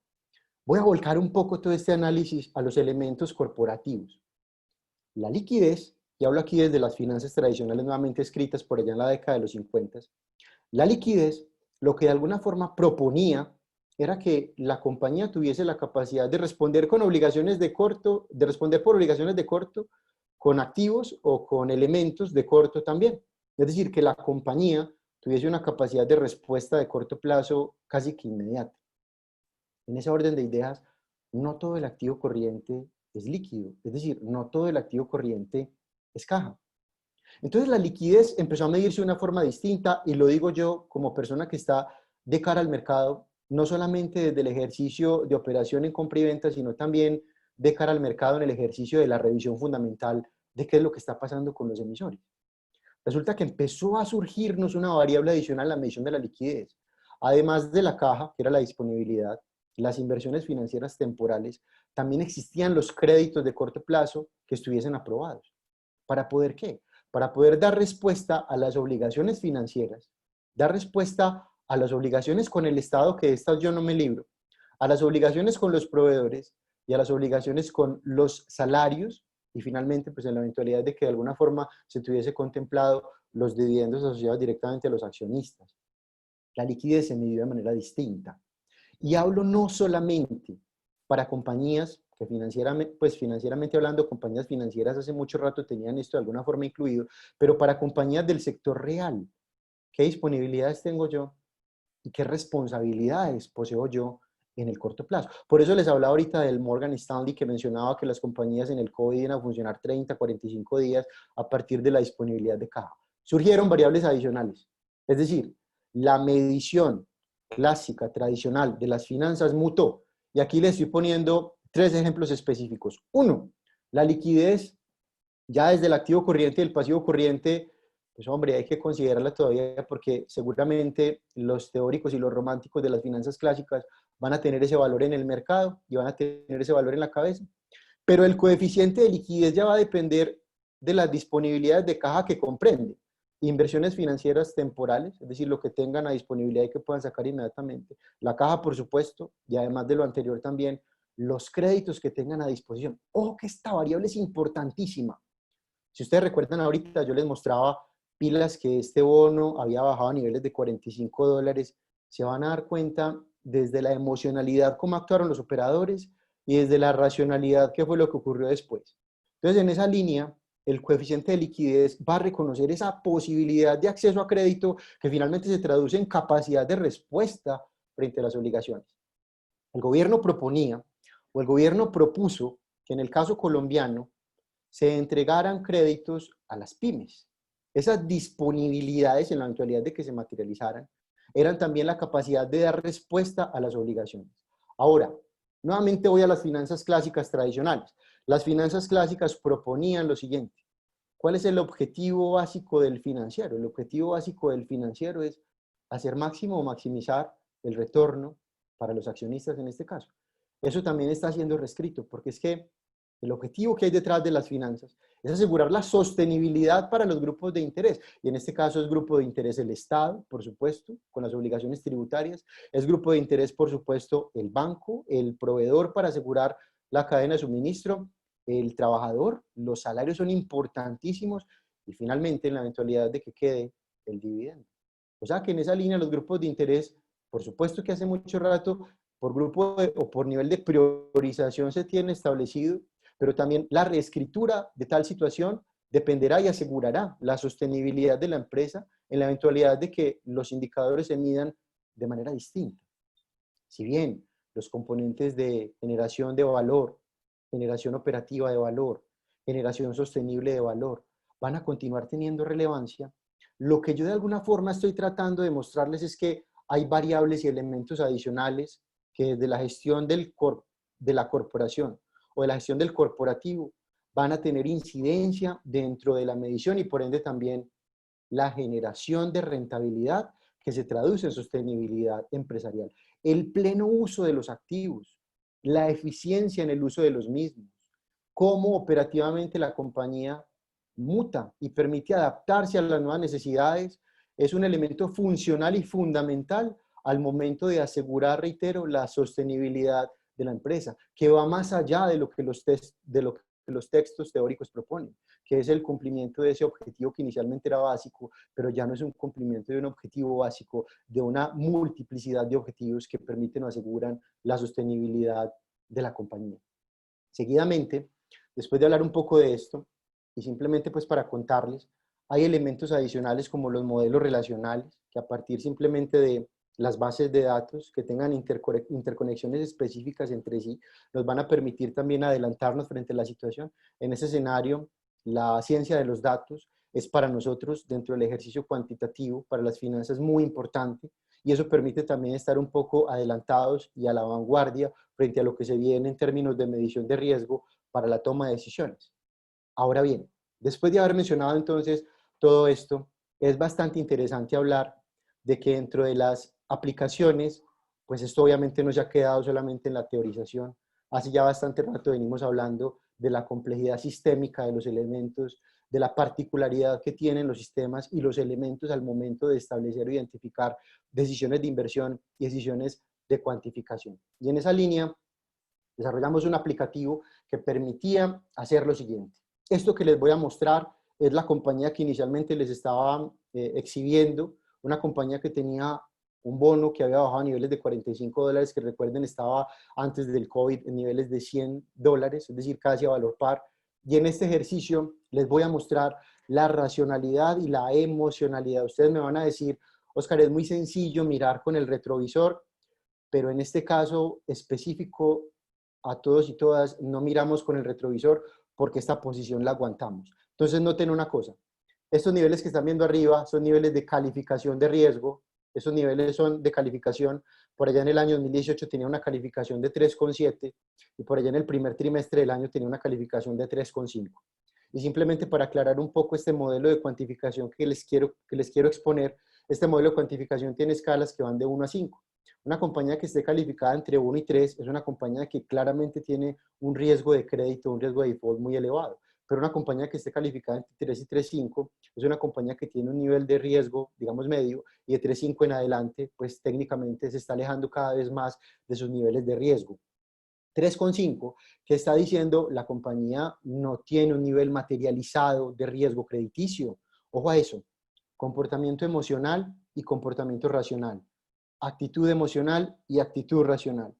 voy a volcar un poco todo este análisis a los elementos corporativos. La liquidez, y hablo aquí desde las finanzas tradicionales nuevamente escritas por allá en la década de los 50, la liquidez lo que de alguna forma proponía era que la compañía tuviese la capacidad de responder con obligaciones de corto, de responder por obligaciones de corto, con activos o con elementos de corto también. Es decir, que la compañía tuviese una capacidad de respuesta de corto plazo casi que inmediata. En ese orden de ideas, no todo el activo corriente es líquido, es decir, no todo el activo corriente es caja. Entonces la liquidez empezó a medirse de una forma distinta y lo digo yo como persona que está de cara al mercado, no solamente desde el ejercicio de operación en compra y venta, sino también de cara al mercado en el ejercicio de la revisión fundamental de qué es lo que está pasando con los emisores. Resulta que empezó a surgirnos una variable adicional en la medición de la liquidez. Además de la caja, que era la disponibilidad, las inversiones financieras temporales, también existían los créditos de corto plazo que estuviesen aprobados. ¿Para poder qué? Para poder dar respuesta a las obligaciones financieras, dar respuesta a las obligaciones con el Estado, que de estas yo no me libro, a las obligaciones con los proveedores y a las obligaciones con los salarios, y finalmente, pues en la eventualidad de que de alguna forma se tuviese contemplado los dividendos asociados directamente a los accionistas. La liquidez se midió de manera distinta. Y hablo no solamente para compañías que financieramente hablando, compañías financieras hace mucho rato tenían esto de alguna forma incluido, pero para compañías del sector real. ¿Qué disponibilidades tengo yo? ¿Y qué responsabilidades poseo yo en el corto plazo? Por eso les hablaba ahorita del Morgan Stanley, que mencionaba que las compañías en el COVID iban a funcionar 30, 45 días a partir de la disponibilidad de caja. Surgieron variables adicionales. Es decir, la medición clásica, tradicional de las finanzas mutó. Y aquí les estoy poniendo 3 ejemplos específicos. 1, la liquidez ya desde el activo corriente y el pasivo corriente, pues hombre, hay que considerarla todavía porque seguramente los teóricos y los románticos de las finanzas clásicas van a tener ese valor en el mercado y van a tener ese valor en la cabeza. Pero el coeficiente de liquidez ya va a depender de las disponibilidades de caja que comprende. Inversiones financieras temporales, es decir, lo que tengan a disponibilidad y que puedan sacar inmediatamente. La caja, por supuesto, y además de lo anterior también, los créditos que tengan a disposición. Ojo que esta variable es importantísima. Si ustedes recuerdan ahorita, yo les mostraba pilas que este bono había bajado a niveles de $45. Se van a dar cuenta desde la emocionalidad cómo actuaron los operadores y desde la racionalidad qué fue lo que ocurrió después. Entonces, en esa línea, el coeficiente de liquidez va a reconocer esa posibilidad de acceso a crédito que finalmente se traduce en capacidad de respuesta frente a las obligaciones. El gobierno proponía, o el gobierno propuso, que en el caso colombiano se entregaran créditos a las pymes. Esas disponibilidades, en la eventualidad de que se materializaran, eran también la capacidad de dar respuesta a las obligaciones. Ahora, nuevamente voy a las finanzas clásicas tradicionales. Las finanzas clásicas proponían lo siguiente. ¿Cuál es el objetivo básico del financiero? El objetivo básico del financiero es hacer máximo o maximizar el retorno para los accionistas en este caso. Eso también está siendo reescrito, porque es que el objetivo que hay detrás de las finanzas es asegurar la sostenibilidad para los grupos de interés. Y en este caso es grupo de interés el Estado, por supuesto, con las obligaciones tributarias. Es grupo de interés, por supuesto, el banco, el proveedor para asegurar la cadena de suministro, el trabajador. Los salarios son importantísimos. Y finalmente, en la eventualidad de que quede el dividendo. O sea que en esa línea los grupos de interés, por supuesto que hace mucho rato, por grupo o por nivel de priorización se tiene establecido, pero también la reescritura de tal situación dependerá y asegurará la sostenibilidad de la empresa en la eventualidad de que los indicadores se midan de manera distinta. Si bien los componentes de generación de valor, generación operativa de valor, generación sostenible de valor, van a continuar teniendo relevancia, lo que yo de alguna forma estoy tratando de mostrarles es que hay variables y elementos adicionales que desde la gestión de la corporación o de la gestión del corporativo van a tener incidencia dentro de la medición y por ende también la generación de rentabilidad que se traduce en sostenibilidad empresarial. El pleno uso de los activos, la eficiencia en el uso de los mismos, cómo operativamente la compañía muta y permite adaptarse a las nuevas necesidades, es un elemento funcional y fundamental al momento de asegurar, reitero, la sostenibilidad de la empresa, que va más allá de lo que los textos teóricos proponen, que es el cumplimiento de ese objetivo que inicialmente era básico, pero ya no es un cumplimiento de un objetivo básico, de una multiplicidad de objetivos que permiten o aseguran la sostenibilidad de la compañía. Seguidamente, después de hablar un poco de esto, y simplemente pues para contarles, hay elementos adicionales como los modelos relacionales, que a partir simplemente de las bases de datos que tengan interconexiones específicas entre sí, nos van a permitir también adelantarnos frente a la situación. En ese escenario, la ciencia de los datos es para nosotros, dentro del ejercicio cuantitativo, para las finanzas muy importante, y eso permite también estar un poco adelantados y a la vanguardia frente a lo que se viene en términos de medición de riesgo para la toma de decisiones. Ahora bien, Después de haber mencionado entonces todo esto, es bastante interesante hablar de que dentro de las aplicaciones, pues esto obviamente no se ha quedado solamente en la teorización. Hace ya bastante rato venimos hablando de la complejidad sistémica de los elementos, de la particularidad que tienen los sistemas y los elementos al momento de establecer o identificar decisiones de inversión y decisiones de cuantificación. Y en esa línea desarrollamos un aplicativo que permitía hacer lo siguiente. Esto que les voy a mostrar es la compañía que inicialmente les estaba exhibiendo, una compañía que tenía un bono que había bajado a niveles de $45, que recuerden estaba antes del COVID en niveles de $100, es decir, casi a valor par. Y en este ejercicio les voy a mostrar la racionalidad y la emocionalidad. Ustedes me van a decir, Oscar, es muy sencillo mirar con el retrovisor, pero en este caso específico a todos y todas no miramos con el retrovisor porque esta posición la aguantamos. Entonces noten una cosa, estos niveles que están viendo arriba son niveles de calificación de riesgo, estos niveles son de calificación, por allá en el año 2018 tenía una calificación de 3,7 y por allá en el primer trimestre del año tenía una calificación de 3,5. Y simplemente para aclarar un poco este modelo de cuantificación que les quiero exponer, este modelo de cuantificación tiene escalas que van de 1 a 5. Una compañía que esté calificada entre 1 y 3 es una compañía que claramente tiene un riesgo de crédito, un riesgo de default muy elevado. Pero una compañía que esté calificada entre 3 y 3,5 es una compañía que tiene un nivel de riesgo, digamos, medio, y de 3,5 en adelante, pues técnicamente se está alejando cada vez más de sus niveles de riesgo. 3,5, que está diciendo la compañía no tiene un nivel materializado de riesgo crediticio. Ojo a eso, comportamiento emocional y comportamiento racional. Actitud emocional y actitud racional.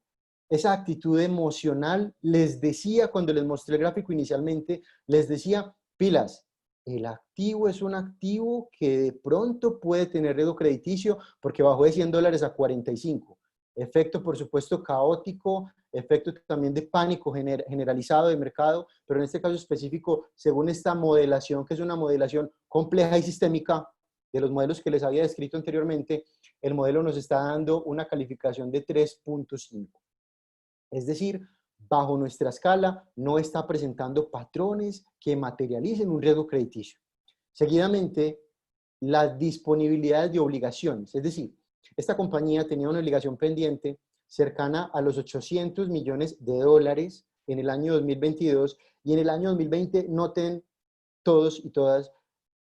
Esa actitud emocional les decía, cuando les mostré el gráfico inicialmente, les decía, pilas, el activo es un activo que de pronto puede tener riesgo crediticio porque bajó de $100 a 45. Efecto, por supuesto, caótico, efecto también de pánico generalizado de mercado, pero en este caso específico, según esta modelación, que es una modelación compleja y sistémica de los modelos que les había descrito anteriormente, el modelo nos está dando una calificación de 3,5. Es decir, bajo nuestra escala no está presentando patrones que materialicen un riesgo crediticio. Seguidamente, las disponibilidades de obligaciones, es decir, esta compañía tenía una obligación pendiente cercana a los $800 millones en el año 2022 y en el año 2020 noten todos y todas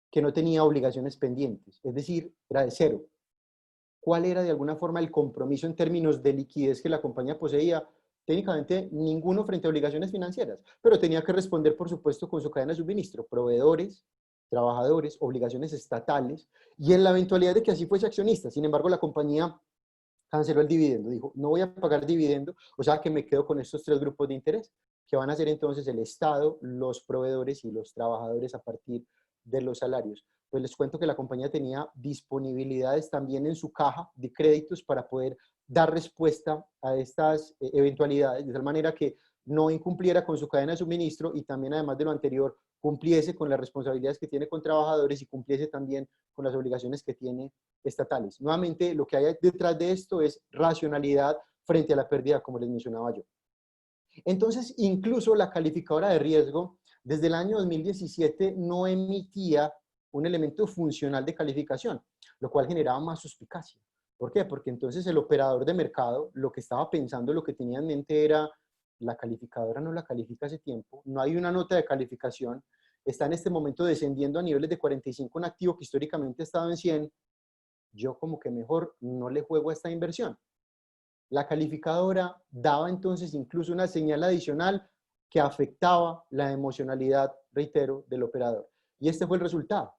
que no tenía obligaciones pendientes, es decir, era de cero. ¿Cuál era de alguna forma el compromiso en términos de liquidez que la compañía poseía? Técnicamente ninguno frente a obligaciones financieras, pero tenía que responder, por supuesto, con su cadena de suministro, proveedores, trabajadores, obligaciones estatales, y en la eventualidad de que así fuese accionista. Sin embargo, la compañía canceló el dividendo, dijo, no voy a pagar dividendo, o sea que me quedo con estos tres grupos de interés, que van a ser entonces el Estado, los proveedores y los trabajadores a partir de los salarios. Pues les cuento que la compañía tenía disponibilidades también en su caja de créditos para poder dar respuesta a estas eventualidades, de tal manera que no incumpliera con su cadena de suministro y también, además de lo anterior, cumpliese con las responsabilidades que tiene con trabajadores y cumpliese también con las obligaciones que tiene estatales. Nuevamente, lo que hay detrás de esto es racionalidad frente a la pérdida, como les mencionaba yo. Entonces, incluso la calificadora de riesgo, desde el año 2017, no emitía un elemento funcional de calificación, lo cual generaba más suspicacia. ¿Por qué? Porque entonces el operador de mercado, lo que estaba pensando, lo que tenía en mente era, la calificadora no la califica hace tiempo, no hay una nota de calificación, está en este momento descendiendo a niveles de 45 un activo que históricamente ha estado en 100, yo como que mejor no le juego a esta inversión. La calificadora daba entonces incluso una señal adicional que afectaba la emocionalidad, reitero, del operador. Y este fue el resultado.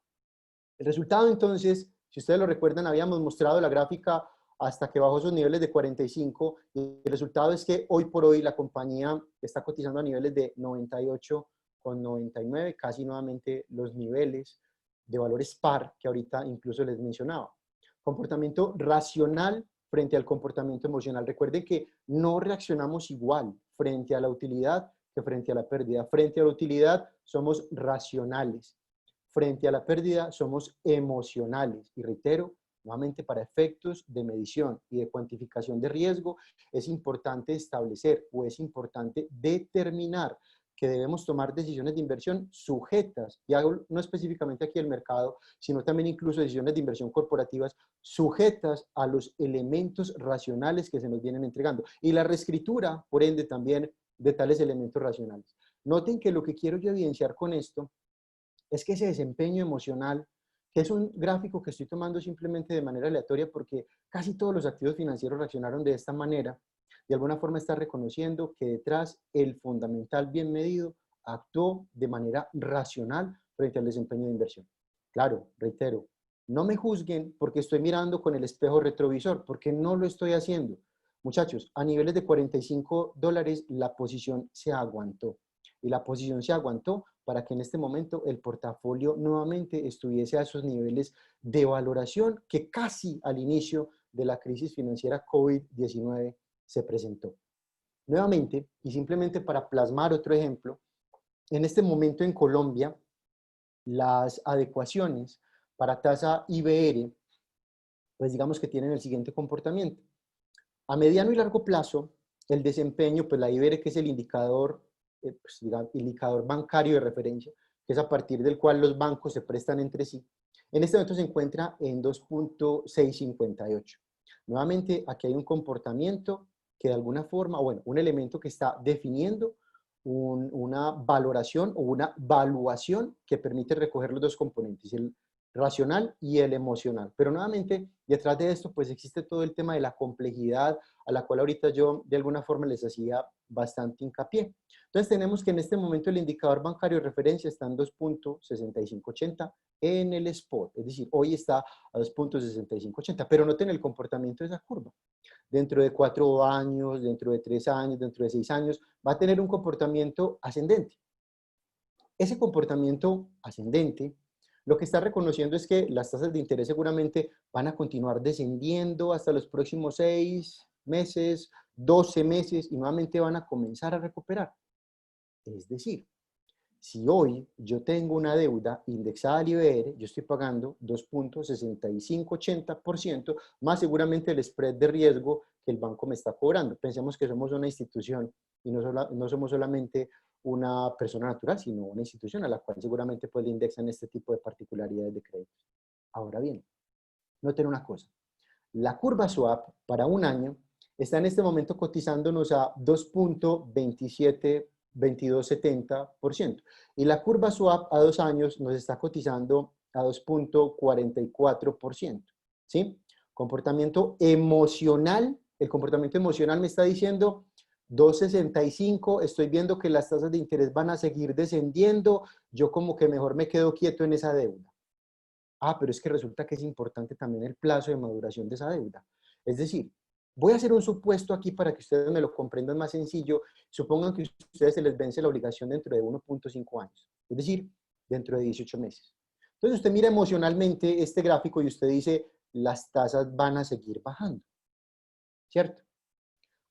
El resultado entonces, si ustedes lo recuerdan, habíamos mostrado la gráfica hasta que bajó esos niveles de 45 y el resultado es que hoy por hoy la compañía está cotizando a niveles de 98,99, casi nuevamente los niveles de valores par que ahorita incluso les mencionaba. Comportamiento racional frente al comportamiento emocional. Recuerden que no reaccionamos igual frente a la utilidad que frente a la pérdida. Frente a la utilidad somos racionales. Frente a la pérdida somos emocionales. Y reitero, nuevamente para efectos de medición y de cuantificación de riesgo, es importante establecer o es importante determinar que debemos tomar decisiones de inversión sujetas, y hago no específicamente aquí el mercado, sino también incluso decisiones de inversión corporativas sujetas a los elementos racionales que se nos vienen entregando. Y la reescritura, por ende, también de tales elementos racionales. Noten que lo que quiero yo evidenciar con esto es que ese desempeño emocional, que es un gráfico que estoy tomando simplemente de manera aleatoria porque casi todos los activos financieros reaccionaron de esta manera, de alguna forma está reconociendo que detrás el fundamental bien medido actuó de manera racional frente al desempeño de inversión. Claro, reitero, no me juzguen porque estoy mirando con el espejo retrovisor, porque no lo estoy haciendo. Muchachos, a niveles de $45 la posición se aguantó. Y la posición se aguantó para que en este momento el portafolio nuevamente estuviese a esos niveles de valoración que casi al inicio de la crisis financiera COVID-19 se presentó. Nuevamente, y simplemente para plasmar otro ejemplo, en este momento en Colombia, las adecuaciones para tasa IBR, pues digamos que tienen el siguiente comportamiento. A mediano y largo plazo, el desempeño, pues la IBR, que es el indicador, pues, digamos, indicador bancario de referencia, que es a partir del cual los bancos se prestan entre sí, en este momento se encuentra en 2.658. Nuevamente, aquí hay un comportamiento que de alguna forma, bueno, un elemento que está definiendo una valoración o una valuación que permite recoger los dos componentes, el racional y el emocional. Pero nuevamente, detrás de esto, pues existe todo el tema de la complejidad a la cual ahorita yo de alguna forma les hacía bastante hincapié. Entonces tenemos que en este momento el indicador bancario de referencia está en 2.6580 en el spot, es decir, hoy está a 2.6580, pero noten el comportamiento de esa curva. Dentro de 4 años, dentro de 3 años, dentro de 6 años, va a tener un comportamiento ascendente. Ese comportamiento ascendente lo que está reconociendo es que las tasas de interés seguramente van a continuar descendiendo hasta los próximos 6 meses, 12 meses y nuevamente van a comenzar a recuperar. Es decir, si hoy yo tengo una deuda indexada al IBR, yo estoy pagando 2.6580% más seguramente el spread de riesgo que el banco me está cobrando. Pensemos que somos una institución y no somos solamente una persona natural, sino una institución a la cual seguramente pues, le indexan este tipo de particularidades de crédito. Ahora bien, noten una cosa. La curva swap para un año está en este momento cotizándonos a 2.2270% y la curva swap a 2 años nos está cotizando a 2.44%. ¿Sí? Comportamiento emocional, el comportamiento emocional me está diciendo 2.65, estoy viendo que las tasas de interés van a seguir descendiendo, yo como que mejor me quedo quieto en esa deuda. Ah, pero es que resulta que es importante también el plazo de maduración de esa deuda. Es decir, voy a hacer un supuesto aquí para que ustedes me lo comprendan más sencillo. Supongan que a ustedes se les vence la obligación dentro de 1.5 años, es decir, dentro de 18 meses. Entonces usted mira emocionalmente este gráfico y usted dice, las tasas van a seguir bajando, ¿cierto?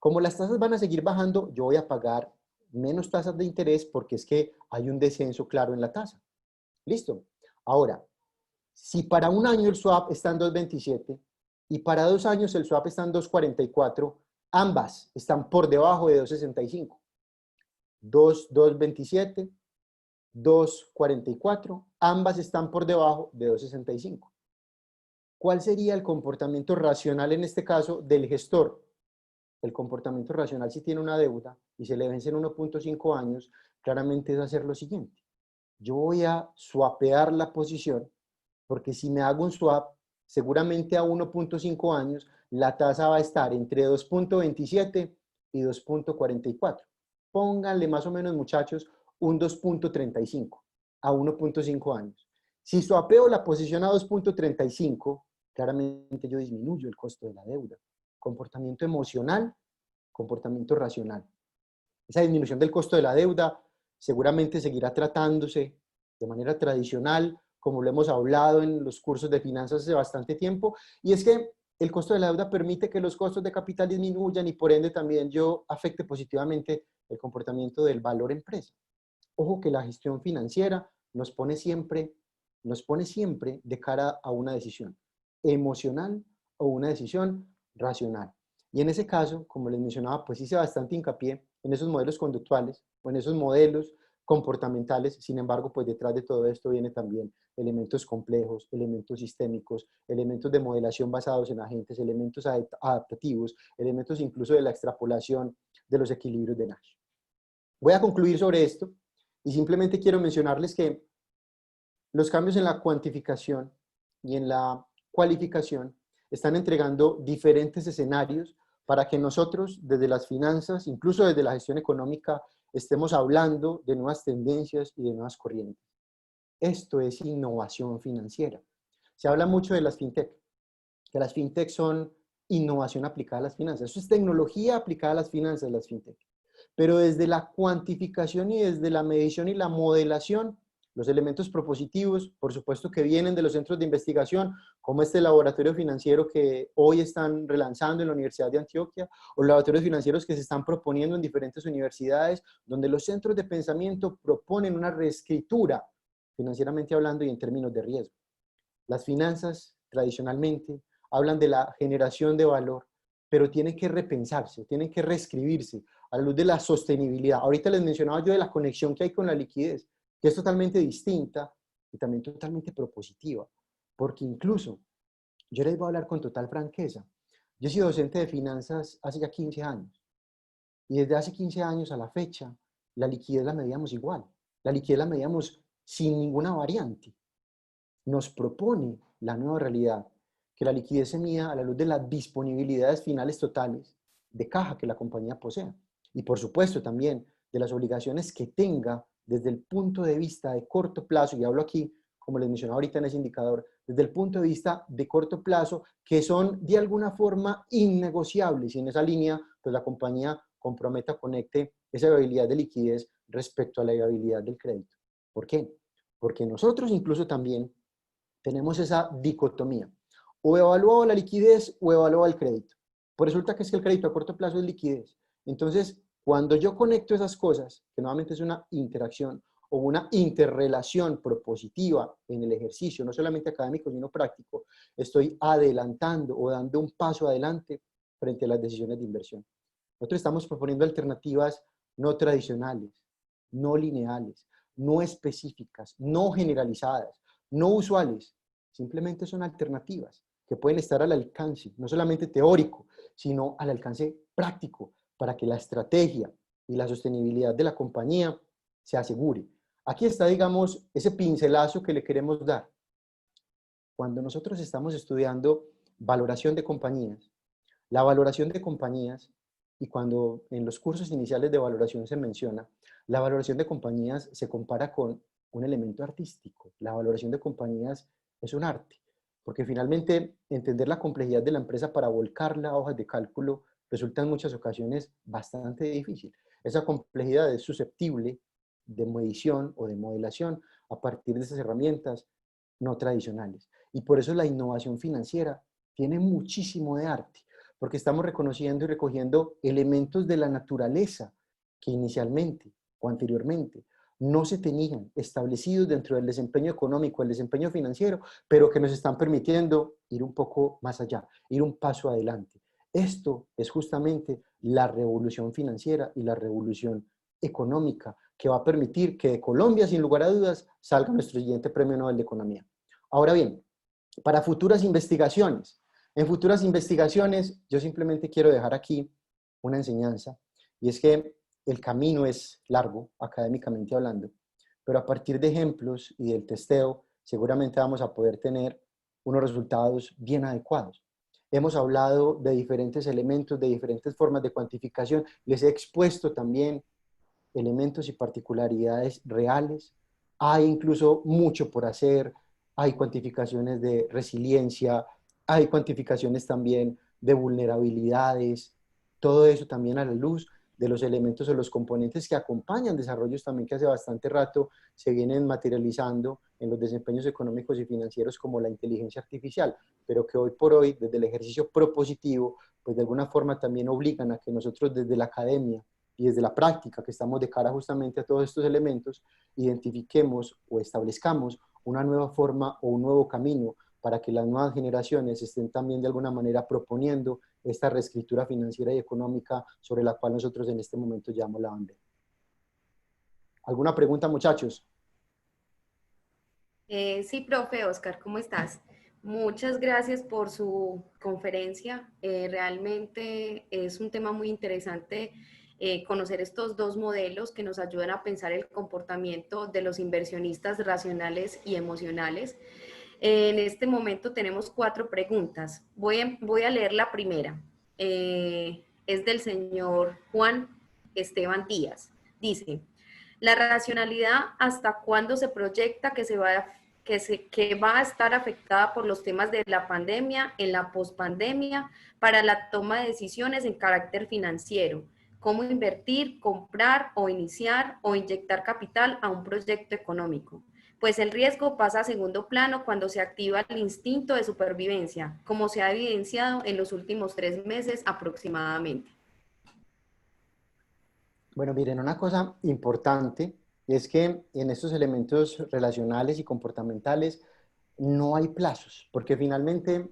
Como las tasas van a seguir bajando, yo voy a pagar menos tasas de interés porque es que hay un descenso claro en la tasa. ¿Listo? Ahora, si para un año el swap está en 2.27 y para 2 años el swap está en 2.44, ambas están por debajo de 2.65. 2.27, 2.44, ambas están por debajo de 2.65. ¿Cuál sería el comportamiento racional en este caso del gestor? El comportamiento racional si tiene una deuda y se le vencen 1.5 años, claramente es hacer lo siguiente. Yo voy a swapear la posición porque si me hago un swap, seguramente a 1.5 años la tasa va a estar entre 2.27 y 2.44. Pónganle más o menos, muchachos, un 2.35 a 1.5 años. Si swapeo la posición a 2.35, claramente yo disminuyo el costo de la deuda. Comportamiento emocional, comportamiento racional. Esa disminución del costo de la deuda seguramente seguirá tratándose de manera tradicional, como lo hemos hablado en los cursos de finanzas hace bastante tiempo, y es que el costo de la deuda permite que los costos de capital disminuyan y por ende también yo afecte positivamente el comportamiento del valor empresa. Ojo que la gestión financiera nos pone siempre de cara a una decisión emocional o una decisión racional. Y en ese caso, como les mencionaba, pues hice bastante hincapié en esos modelos conductuales o en esos modelos comportamentales. Sin embargo, pues detrás de todo esto viene también elementos complejos, elementos sistémicos, elementos de modelación basados en agentes, elementos adaptativos, elementos incluso de la extrapolación de los equilibrios de Nash. Voy a concluir sobre esto y simplemente quiero mencionarles que los cambios en la cuantificación y en la cualificación están entregando diferentes escenarios para que nosotros, desde las finanzas, incluso desde la gestión económica, estemos hablando de nuevas tendencias y de nuevas corrientes. Esto es innovación financiera. Se habla mucho de las fintech, que las fintech son innovación aplicada a las finanzas. Eso es tecnología aplicada a las finanzas, las fintech. Pero desde la cuantificación y desde la medición y la modelación, los elementos propositivos, por supuesto que vienen de los centros de investigación, como este laboratorio financiero que hoy están relanzando en la Universidad de Antioquia, o laboratorios financieros que se están proponiendo en diferentes universidades, donde los centros de pensamiento proponen una reescritura, financieramente hablando y en términos de riesgo. Las finanzas, tradicionalmente, hablan de la generación de valor, pero tienen que repensarse, tienen que reescribirse a la luz de la sostenibilidad. Ahorita les mencionaba yo de la conexión que hay con la liquidez, que es totalmente distinta y también totalmente propositiva, porque incluso, yo les voy a hablar con total franqueza, yo he sido docente de finanzas hace ya 15 años, y desde hace 15 años a la fecha, la liquidez la medíamos igual, la liquidez la medíamos sin ninguna variante. Nos propone la nueva realidad que la liquidez se mida a la luz de las disponibilidades finales totales de caja que la compañía posea, y por supuesto también de las obligaciones que tenga desde el punto de vista de corto plazo, y hablo aquí, como les mencionaba ahorita en ese indicador, desde el punto de vista de corto plazo, que son de alguna forma innegociables, y en esa línea, pues la compañía comprometa, conecte esa viabilidad de liquidez respecto a la viabilidad del crédito. ¿Por qué? Porque nosotros incluso también tenemos esa dicotomía. O evalúo la liquidez o evalúo el crédito. Pues resulta que es que el crédito a corto plazo es liquidez. Entonces, cuando yo conecto esas cosas, que nuevamente es una interacción o una interrelación propositiva en el ejercicio, no solamente académico, sino práctico, estoy adelantando o dando un paso adelante frente a las decisiones de inversión. Nosotros estamos proponiendo alternativas no tradicionales, no lineales, no específicas, no generalizadas, no usuales. Simplemente son alternativas que pueden estar al alcance, no solamente teórico, sino al alcance práctico, para que la estrategia y la sostenibilidad de la compañía se asegure. Aquí está, digamos, ese pincelazo que le queremos dar. Cuando nosotros estamos estudiando valoración de compañías, la valoración de compañías, y cuando en los cursos iniciales de valoración se menciona, la valoración de compañías se compara con un elemento artístico. La valoración de compañías es un arte, porque finalmente entender la complejidad de la empresa para volcarla a hojas de cálculo resulta en muchas ocasiones bastante difícil. Esa complejidad es susceptible de medición o de modelación a partir de esas herramientas no tradicionales. Y por eso la innovación financiera tiene muchísimo de arte, porque estamos reconociendo y recogiendo elementos de la naturaleza que inicialmente o anteriormente no se tenían establecidos dentro del desempeño económico, el desempeño financiero, pero que nos están permitiendo ir un poco más allá, ir un paso adelante. Esto es justamente la revolución financiera y la revolución económica que va a permitir que de Colombia, sin lugar a dudas, salga nuestro siguiente premio Nobel de Economía. Ahora bien, para futuras investigaciones, en futuras investigaciones yo simplemente quiero dejar aquí una enseñanza, y es que el camino es largo, académicamente hablando, pero a partir de ejemplos y del testeo, seguramente vamos a poder tener unos resultados bien adecuados. Hemos hablado de diferentes elementos, de diferentes formas de cuantificación, les he expuesto también elementos y particularidades reales. Hay incluso mucho por hacer, hay cuantificaciones de resiliencia, hay cuantificaciones también de vulnerabilidades, todo eso también a la luz de los elementos o los componentes que acompañan desarrollos también que hace bastante rato se vienen materializando en los desempeños económicos y financieros, como la inteligencia artificial, pero que hoy por hoy, desde el ejercicio propositivo, pues de alguna forma también obligan a que nosotros desde la academia y desde la práctica que estamos de cara justamente a todos estos elementos, identifiquemos o establezcamos una nueva forma o un nuevo camino para que las nuevas generaciones estén también de alguna manera proponiendo esta reescritura financiera y económica sobre la cual nosotros en este momento llamamos la bandera. ¿Alguna pregunta, muchachos? Sí, profe Oscar, ¿cómo estás? Muchas gracias por su conferencia. Realmente es un tema muy interesante conocer estos dos modelos que nos ayudan a pensar el comportamiento de los inversionistas racionales y emocionales. En este momento tenemos 4 preguntas. Voy a leer la primera. Es del señor Juan Esteban Díaz. Dice, ¿la racionalidad hasta cuándo se proyecta que va a estar afectada por los temas de la pandemia, en la pospandemia, para la toma de decisiones en carácter financiero? ¿Cómo invertir, comprar o iniciar o inyectar capital a un proyecto económico? Pues el riesgo pasa a segundo plano cuando se activa el instinto de supervivencia, como se ha evidenciado en los últimos 3 meses aproximadamente. Bueno, miren, una cosa importante es que en estos elementos relacionales y comportamentales no hay plazos, porque finalmente,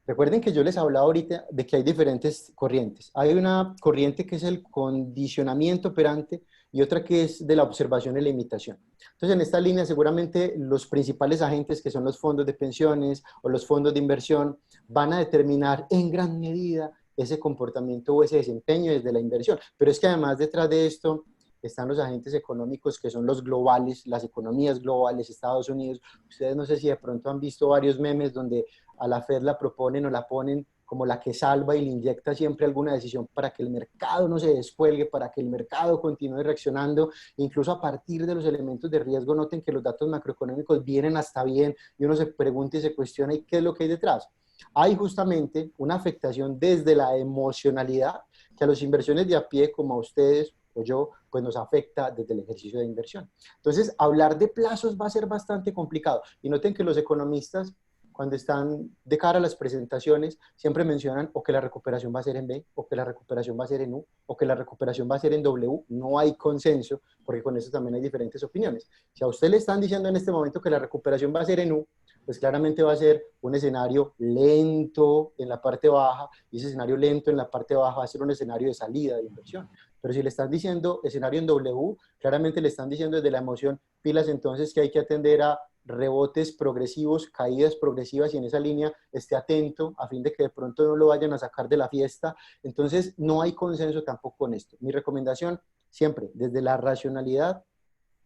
recuerden que yo les hablaba ahorita de que hay diferentes corrientes. Hay una corriente que es el condicionamiento operante y otra que es de la observación y la imitación. Entonces, en esta línea seguramente los principales agentes, que son los fondos de pensiones o los fondos de inversión, van a determinar en gran medida ese comportamiento o ese desempeño desde la inversión. Pero es que además detrás de esto están los agentes económicos que son los globales, las economías globales, Estados Unidos. Ustedes no sé si de pronto han visto varios memes donde a la Fed la proponen o la ponen como la que salva y le inyecta siempre alguna decisión para que el mercado no se descuelgue, para que el mercado continúe reaccionando, incluso a partir de los elementos de riesgo. Noten que los datos macroeconómicos vienen hasta bien y uno se pregunta y se cuestiona ¿y qué es lo que hay detrás? Hay justamente una afectación desde la emocionalidad que a las inversiones de a pie como a ustedes o yo, pues nos afecta desde el ejercicio de inversión. Entonces, hablar de plazos va a ser bastante complicado. Y noten que los economistas, cuando están de cara a las presentaciones, siempre mencionan o que la recuperación va a ser en B, o que la recuperación va a ser en U, o que la recuperación va a ser en W. No hay consenso, porque con eso también hay diferentes opiniones. Si a usted le están diciendo en este momento que la recuperación va a ser en U, pues claramente va a ser un escenario lento en la parte baja, y ese escenario lento en la parte baja va a ser un escenario de salida de inversión. Pero si le están diciendo escenario en W, claramente le están diciendo desde la emoción, pilas entonces que hay que atender a rebotes progresivos, caídas progresivas, y en esa línea esté atento a fin de que de pronto no lo vayan a sacar de la fiesta. Entonces no hay consenso tampoco con esto. Mi recomendación siempre, desde la racionalidad,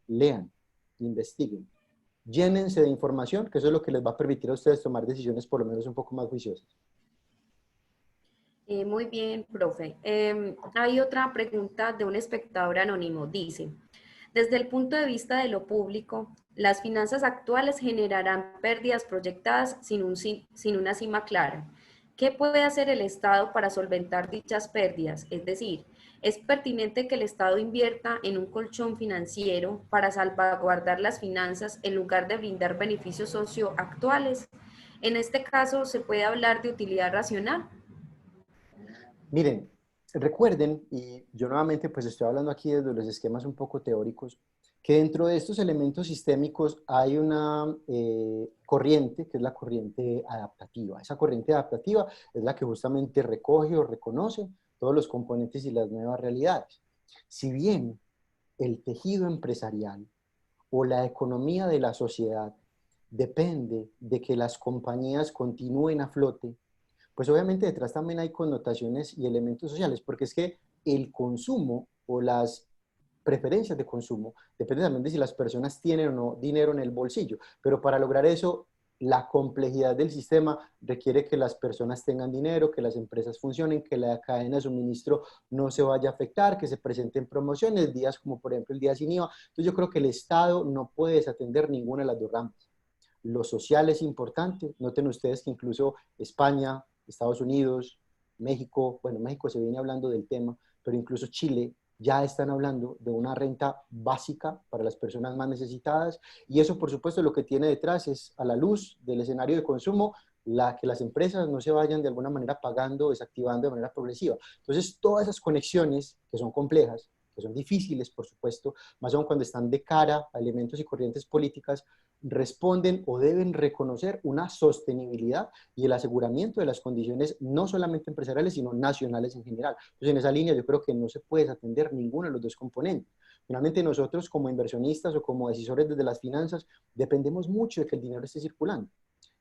lean, investiguen, llénense de información, que eso es lo que les va a permitir a ustedes tomar decisiones por lo menos un poco más juiciosas. Muy bien, profe. Hay otra pregunta de un espectador anónimo. Dice, desde el punto de vista de lo público, las finanzas actuales generarán pérdidas proyectadas sin una cima clara. ¿Qué puede hacer el Estado para solventar dichas pérdidas? Es decir, ¿es pertinente que el Estado invierta en un colchón financiero para salvaguardar las finanzas en lugar de brindar beneficios socioactuales? En este caso, ¿se puede hablar de utilidad racional? Miren, recuerden, y yo nuevamente pues estoy hablando aquí desde los esquemas un poco teóricos, que dentro de estos elementos sistémicos hay una corriente, que es la corriente adaptativa. Esa corriente adaptativa es la que justamente recoge o reconoce todos los componentes y las nuevas realidades. Si bien el tejido empresarial o la economía de la sociedad depende de que las compañías continúen a flote, pues obviamente detrás también hay connotaciones y elementos sociales, porque es que el consumo o las preferencias de consumo depende también de si las personas tienen o no dinero en el bolsillo, pero para lograr eso, la complejidad del sistema requiere que las personas tengan dinero, que las empresas funcionen, que la cadena de suministro no se vaya a afectar, que se presenten promociones, días como por ejemplo el día sin IVA. Entonces yo creo que el Estado no puede desatender ninguna de las dos ramas. Lo social es importante. Noten ustedes que incluso España, Estados Unidos, México, bueno, México se viene hablando del tema, pero incluso Chile ya están hablando de una renta básica para las personas más necesitadas, y eso por supuesto lo que tiene detrás es, a la luz del escenario de consumo, que las empresas no se vayan de alguna manera pagando o desactivando de manera progresiva. Entonces todas esas conexiones que son complejas, que son difíciles por supuesto, más aún cuando están de cara a elementos y corrientes políticas, responden o deben reconocer una sostenibilidad y el aseguramiento de las condiciones no solamente empresariales, sino nacionales en general. Entonces, en esa línea yo creo que no se puede desatender ninguno de los dos componentes. Finalmente, nosotros como inversionistas o como decisores desde las finanzas dependemos mucho de que el dinero esté circulando.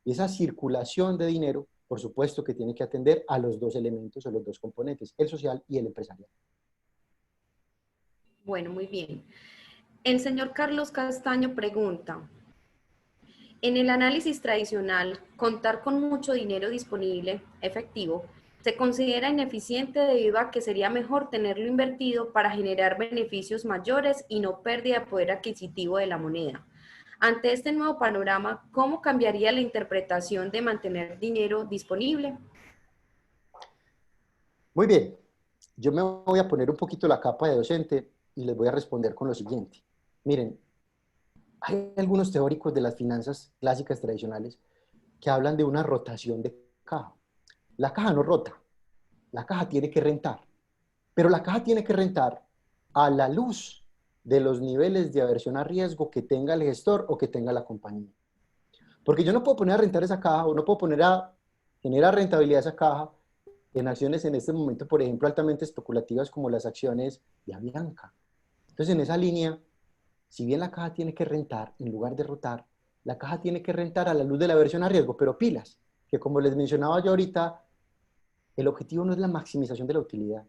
Y esa circulación de dinero, por supuesto que tiene que atender a los dos elementos o los dos componentes, el social y el empresarial. Bueno, muy bien. El señor Carlos Castaño pregunta, en el análisis tradicional, contar con mucho dinero disponible, efectivo, se considera ineficiente debido a que sería mejor tenerlo invertido para generar beneficios mayores y no pérdida de poder adquisitivo de la moneda. Ante este nuevo panorama, ¿cómo cambiaría la interpretación de mantener dinero disponible? Muy bien, yo me voy a poner un poquito la capa de docente y les voy a responder con lo siguiente. Miren, hay algunos teóricos de las finanzas clásicas tradicionales que hablan de una rotación de caja. La caja no rota, la caja tiene que rentar, pero la caja tiene que rentar a la luz de los niveles de aversión a riesgo que tenga el gestor o que tenga la compañía. Porque yo no puedo poner a rentar esa caja o no puedo poner a generar rentabilidad esa caja en acciones en este momento, por ejemplo, altamente especulativas como las acciones de Avianca. Entonces, en esa línea, si bien la caja tiene que rentar en lugar de rotar, la caja tiene que rentar a la luz de la aversión a riesgo, pero pilas, que como les mencionaba yo ahorita, el objetivo no es la maximización de la utilidad.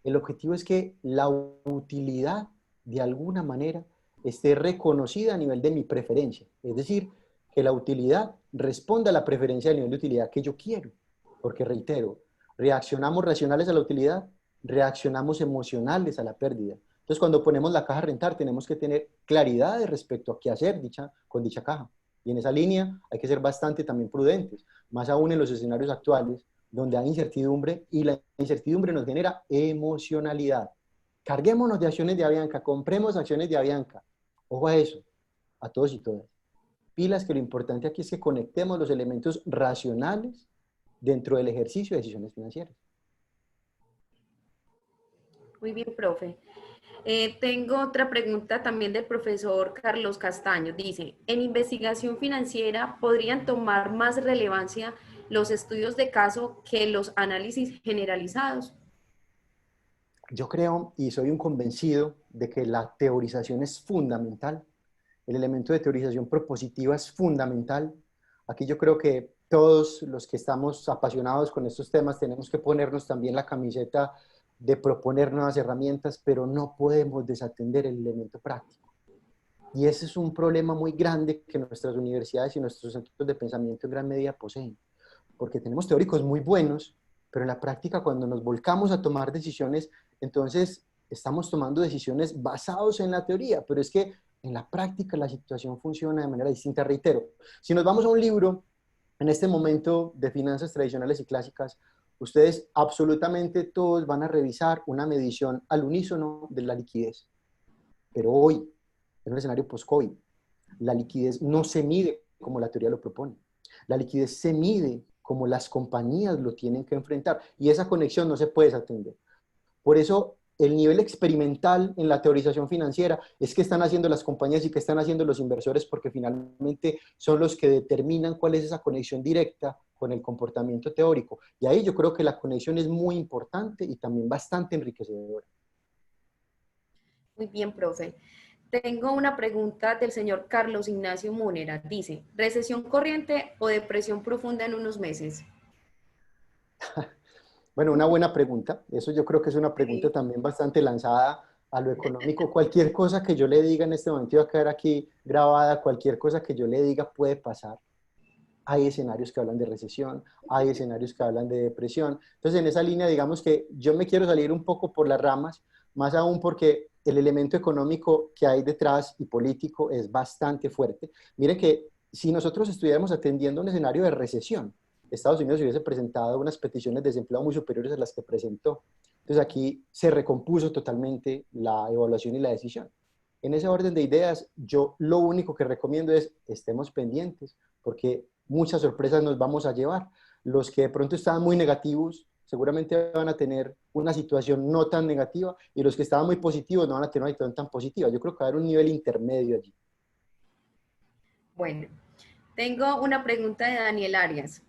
El objetivo es que la utilidad, de alguna manera, esté reconocida a nivel de mi preferencia. Es decir, que la utilidad responda a la preferencia del nivel de utilidad que yo quiero. Porque, reitero, reaccionamos racionales a la utilidad, reaccionamos emocionales a la pérdida. Entonces, cuando ponemos la caja a rentar, tenemos que tener claridad respecto a qué hacer con dicha caja. Y en esa línea hay que ser bastante también prudentes, más aún en los escenarios actuales, donde hay incertidumbre y la incertidumbre nos genera emocionalidad. Carguémonos de acciones de Avianca, compremos acciones de Avianca. Ojo a eso, a todos y todas. Pilas, que lo importante aquí es que conectemos los elementos racionales dentro del ejercicio de decisiones financieras. Muy bien, profe. Tengo otra pregunta también del profesor Carlos Castaño. Dice, en investigación financiera, ¿podrían tomar más relevancia los estudios de caso que los análisis generalizados? Yo creo y soy un convencido de que la teorización es fundamental. El elemento de teorización propositiva es fundamental. Aquí yo creo que todos los que estamos apasionados con estos temas tenemos que ponernos también la camiseta de proponer nuevas herramientas, pero no podemos desatender el elemento práctico. Y ese es un problema muy grande que nuestras universidades y nuestros centros de pensamiento en gran medida poseen, porque tenemos teóricos muy buenos, pero en la práctica cuando nos volcamos a tomar decisiones, entonces estamos tomando decisiones basadas en la teoría, pero es que en la práctica la situación funciona de manera distinta. Reitero, si nos vamos a un libro en este momento de finanzas tradicionales y clásicas, ustedes absolutamente todos van a revisar una medición al unísono de la liquidez. Pero hoy, en un escenario post-COVID, la liquidez no se mide como la teoría lo propone. La liquidez se mide como las compañías lo tienen que enfrentar y esa conexión no se puede desatender. Por eso, el nivel experimental en la teorización financiera es que están haciendo las compañías y que están haciendo los inversores, porque finalmente son los que determinan cuál es esa conexión directa con el comportamiento teórico. Y ahí yo creo que la conexión es muy importante y también bastante enriquecedora. Muy bien, profe. Tengo una pregunta del señor Carlos Ignacio Múnera. Dice, ¿recesión corriente o depresión profunda en unos meses? Bueno, una buena pregunta. Eso yo creo que es una pregunta también bastante lanzada a lo económico. Cualquier cosa que yo le diga en este momento va a quedar aquí grabada. Cualquier cosa que yo le diga puede pasar. Hay escenarios que hablan de recesión, hay escenarios que hablan de depresión. Entonces, en esa línea, digamos que yo me quiero salir un poco por las ramas, más aún porque el elemento económico que hay detrás y político es bastante fuerte. Mire que si nosotros estuviéramos atendiendo un escenario de recesión, Estados Unidos hubiese presentado unas peticiones de desempleo muy superiores a las que presentó. Entonces, aquí se recompuso totalmente la evaluación y la decisión. En ese orden de ideas, yo lo único que recomiendo es estemos pendientes, porque muchas sorpresas nos vamos a llevar. Los que de pronto estaban muy negativos seguramente van a tener una situación no tan negativa y los que estaban muy positivos no van a tener una situación tan positiva. Yo creo que va a haber un nivel intermedio allí. Bueno, tengo una pregunta de Daniel Arias.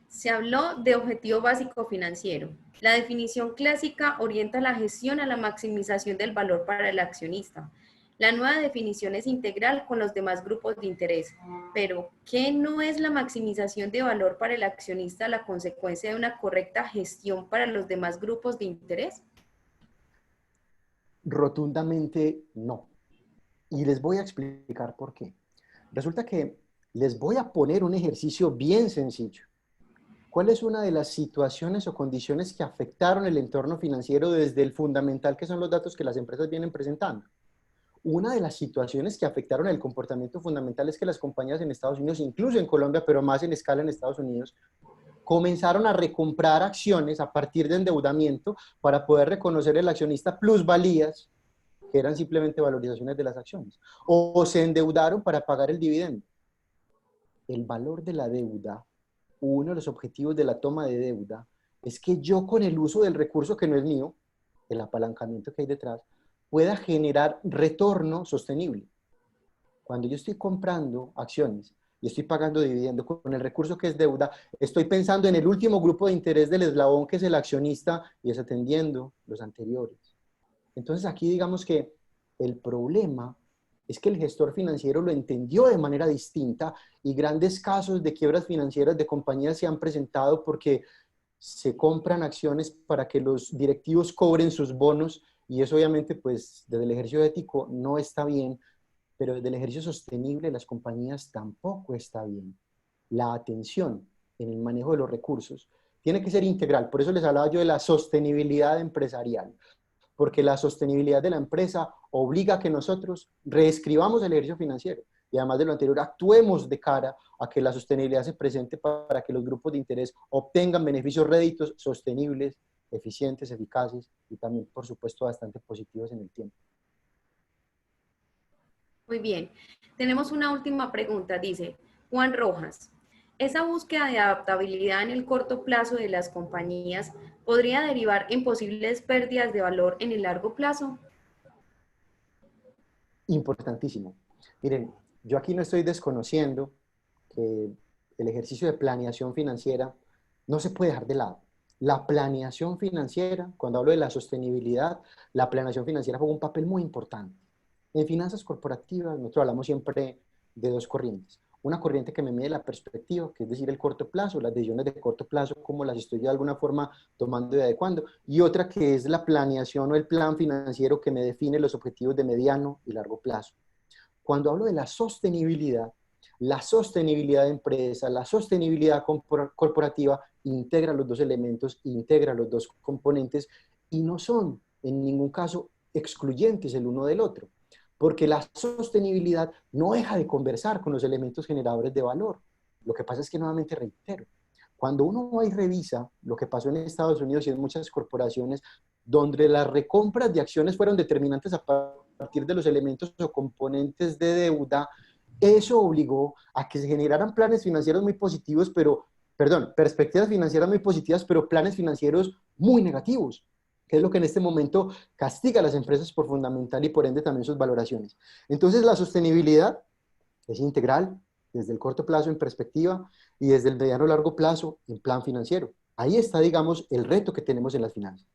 Se habló de objetivo básico financiero. La definición clásica orienta la gestión a la maximización del valor para el accionista. La nueva definición es integral con los demás grupos de interés. Pero, ¿qué no es la maximización de valor para el accionista la consecuencia de una correcta gestión para los demás grupos de interés? Rotundamente no. Y les voy a explicar por qué. Resulta que les voy a poner un ejercicio bien sencillo. ¿Cuál es una de las situaciones o condiciones que afectaron el entorno financiero desde el fundamental, que son los datos que las empresas vienen presentando? Una de las situaciones que afectaron el comportamiento fundamental es que las compañías en Estados Unidos, incluso en Colombia, pero más en escala en Estados Unidos, comenzaron a recomprar acciones a partir de endeudamiento para poder reconocer el accionista plusvalías, que eran simplemente valorizaciones de las acciones, o se endeudaron para pagar el dividendo. El valor de la deuda, uno de los objetivos de la toma de deuda, es que yo con el uso del recurso que no es mío, el apalancamiento que hay detrás, pueda generar retorno sostenible. Cuando yo estoy comprando acciones y estoy pagando dividendo con el recurso que es deuda, estoy pensando en el último grupo de interés del eslabón, que es el accionista, y es atendiendo los anteriores. Entonces aquí digamos que el problema es que el gestor financiero lo entendió de manera distinta y grandes casos de quiebras financieras de compañías se han presentado porque se compran acciones para que los directivos cobren sus bonos, y eso obviamente pues desde el ejercicio ético no está bien, pero desde el ejercicio sostenible de las compañías tampoco está bien. La atención en el manejo de los recursos tiene que ser integral. Por eso les hablaba yo de la sostenibilidad empresarial, porque la sostenibilidad de la empresa obliga a que nosotros reescribamos el ejercicio financiero y además de lo anterior actuemos de cara a que la sostenibilidad se presente para que los grupos de interés obtengan beneficios réditos sostenibles, eficientes, eficaces y también, por supuesto, bastante positivos en el tiempo. Muy bien. Tenemos una última pregunta. Dice Juan Rojas, ¿esa búsqueda de adaptabilidad en el corto plazo de las compañías podría derivar en posibles pérdidas de valor en el largo plazo? Importantísimo. Miren, yo aquí no estoy desconociendo que el ejercicio de planeación financiera no se puede dejar de lado. La planeación financiera, cuando hablo de la sostenibilidad, la planeación financiera juega un papel muy importante. En finanzas corporativas, nosotros hablamos siempre de dos corrientes. Una corriente que me mide la perspectiva, que es decir, el corto plazo, las decisiones de corto plazo, cómo las estoy de alguna forma tomando y adecuando. Y otra que es la planeación o el plan financiero que me define los objetivos de mediano y largo plazo. Cuando hablo de la sostenibilidad de empresa, la sostenibilidad corporativa, integra los dos elementos, integra los dos componentes y no son en ningún caso excluyentes el uno del otro, porque la sostenibilidad no deja de conversar con los elementos generadores de valor. Lo que pasa es que nuevamente reitero, cuando uno va y revisa lo que pasó en Estados Unidos y en muchas corporaciones, donde las recompras de acciones fueron determinantes a partir de los elementos o componentes de deuda, eso obligó a que se generaran planes financieros muy positivos, perspectivas financieras muy positivas, pero planes financieros muy negativos, que es lo que en este momento castiga a las empresas por fundamental y por ende también sus valoraciones. Entonces la sostenibilidad es integral, desde el corto plazo en perspectiva y desde el mediano largo plazo en plan financiero. Ahí está, digamos, el reto que tenemos en las finanzas.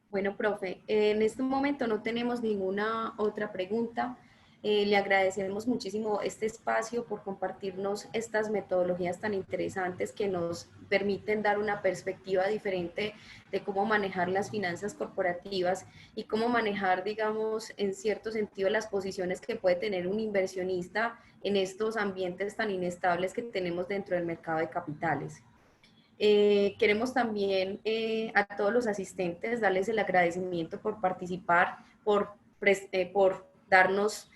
Bueno, profe, en este momento no tenemos ninguna otra pregunta. Le agradecemos muchísimo este espacio por compartirnos estas metodologías tan interesantes que nos permiten dar una perspectiva diferente de cómo manejar las finanzas corporativas y cómo manejar, digamos, en cierto sentido las posiciones que puede tener un inversionista en estos ambientes tan inestables que tenemos dentro del mercado de capitales. Queremos también a todos los asistentes darles el agradecimiento por participar, por darnos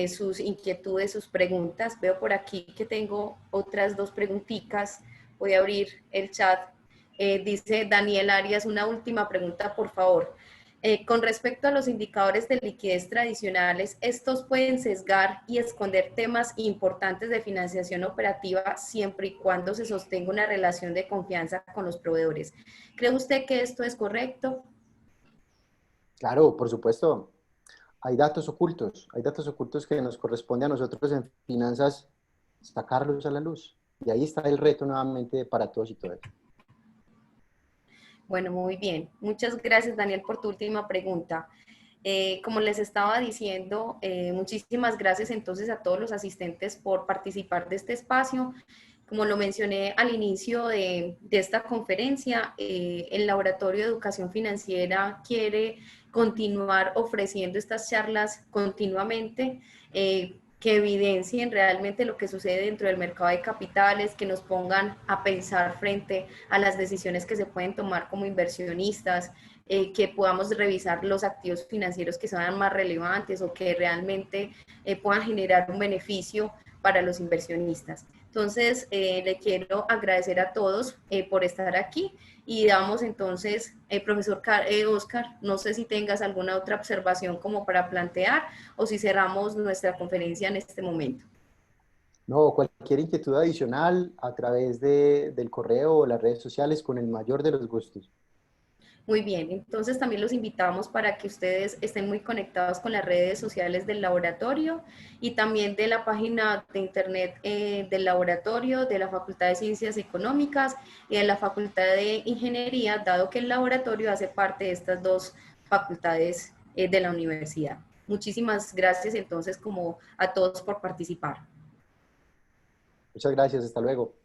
sus inquietudes, sus preguntas. Veo por aquí que tengo otras dos preguntitas. Voy a abrir el chat. Dice Daniel Arias, una última pregunta, por favor. Con respecto a los indicadores de liquidez tradicionales, estos pueden sesgar y esconder temas importantes de financiación operativa siempre y cuando se sostenga una relación de confianza con los proveedores. ¿Cree usted que esto es correcto? Claro, por supuesto. hay datos ocultos que nos corresponde a nosotros en finanzas sacarlos a la luz. Y ahí está el reto nuevamente para todos y todas. Bueno, muy bien. Muchas gracias, Daniel, por tu última pregunta. Como les estaba diciendo, muchísimas gracias entonces a todos los asistentes por participar de este espacio. Como lo mencioné al inicio de esta conferencia, el Laboratorio de Educación Financiera quiere continuar ofreciendo estas charlas continuamente, que evidencien realmente lo que sucede dentro del mercado de capitales, que nos pongan a pensar frente a las decisiones que se pueden tomar como inversionistas, que podamos revisar los activos financieros que sean más relevantes o que realmente puedan generar un beneficio para los inversionistas. Entonces, le quiero agradecer a todos por estar aquí y damos entonces, profesor Oscar, no sé si tengas alguna otra observación como para plantear o si cerramos nuestra conferencia en este momento. No, cualquier inquietud adicional a través del correo o las redes sociales, con el mayor de los gustos. Muy bien, entonces también los invitamos para que ustedes estén muy conectados con las redes sociales del laboratorio y también de la página de internet del laboratorio, de la Facultad de Ciencias Económicas y de la Facultad de Ingeniería, dado que el laboratorio hace parte de estas dos facultades de la universidad. Muchísimas gracias entonces como a todos por participar. Muchas gracias, hasta luego.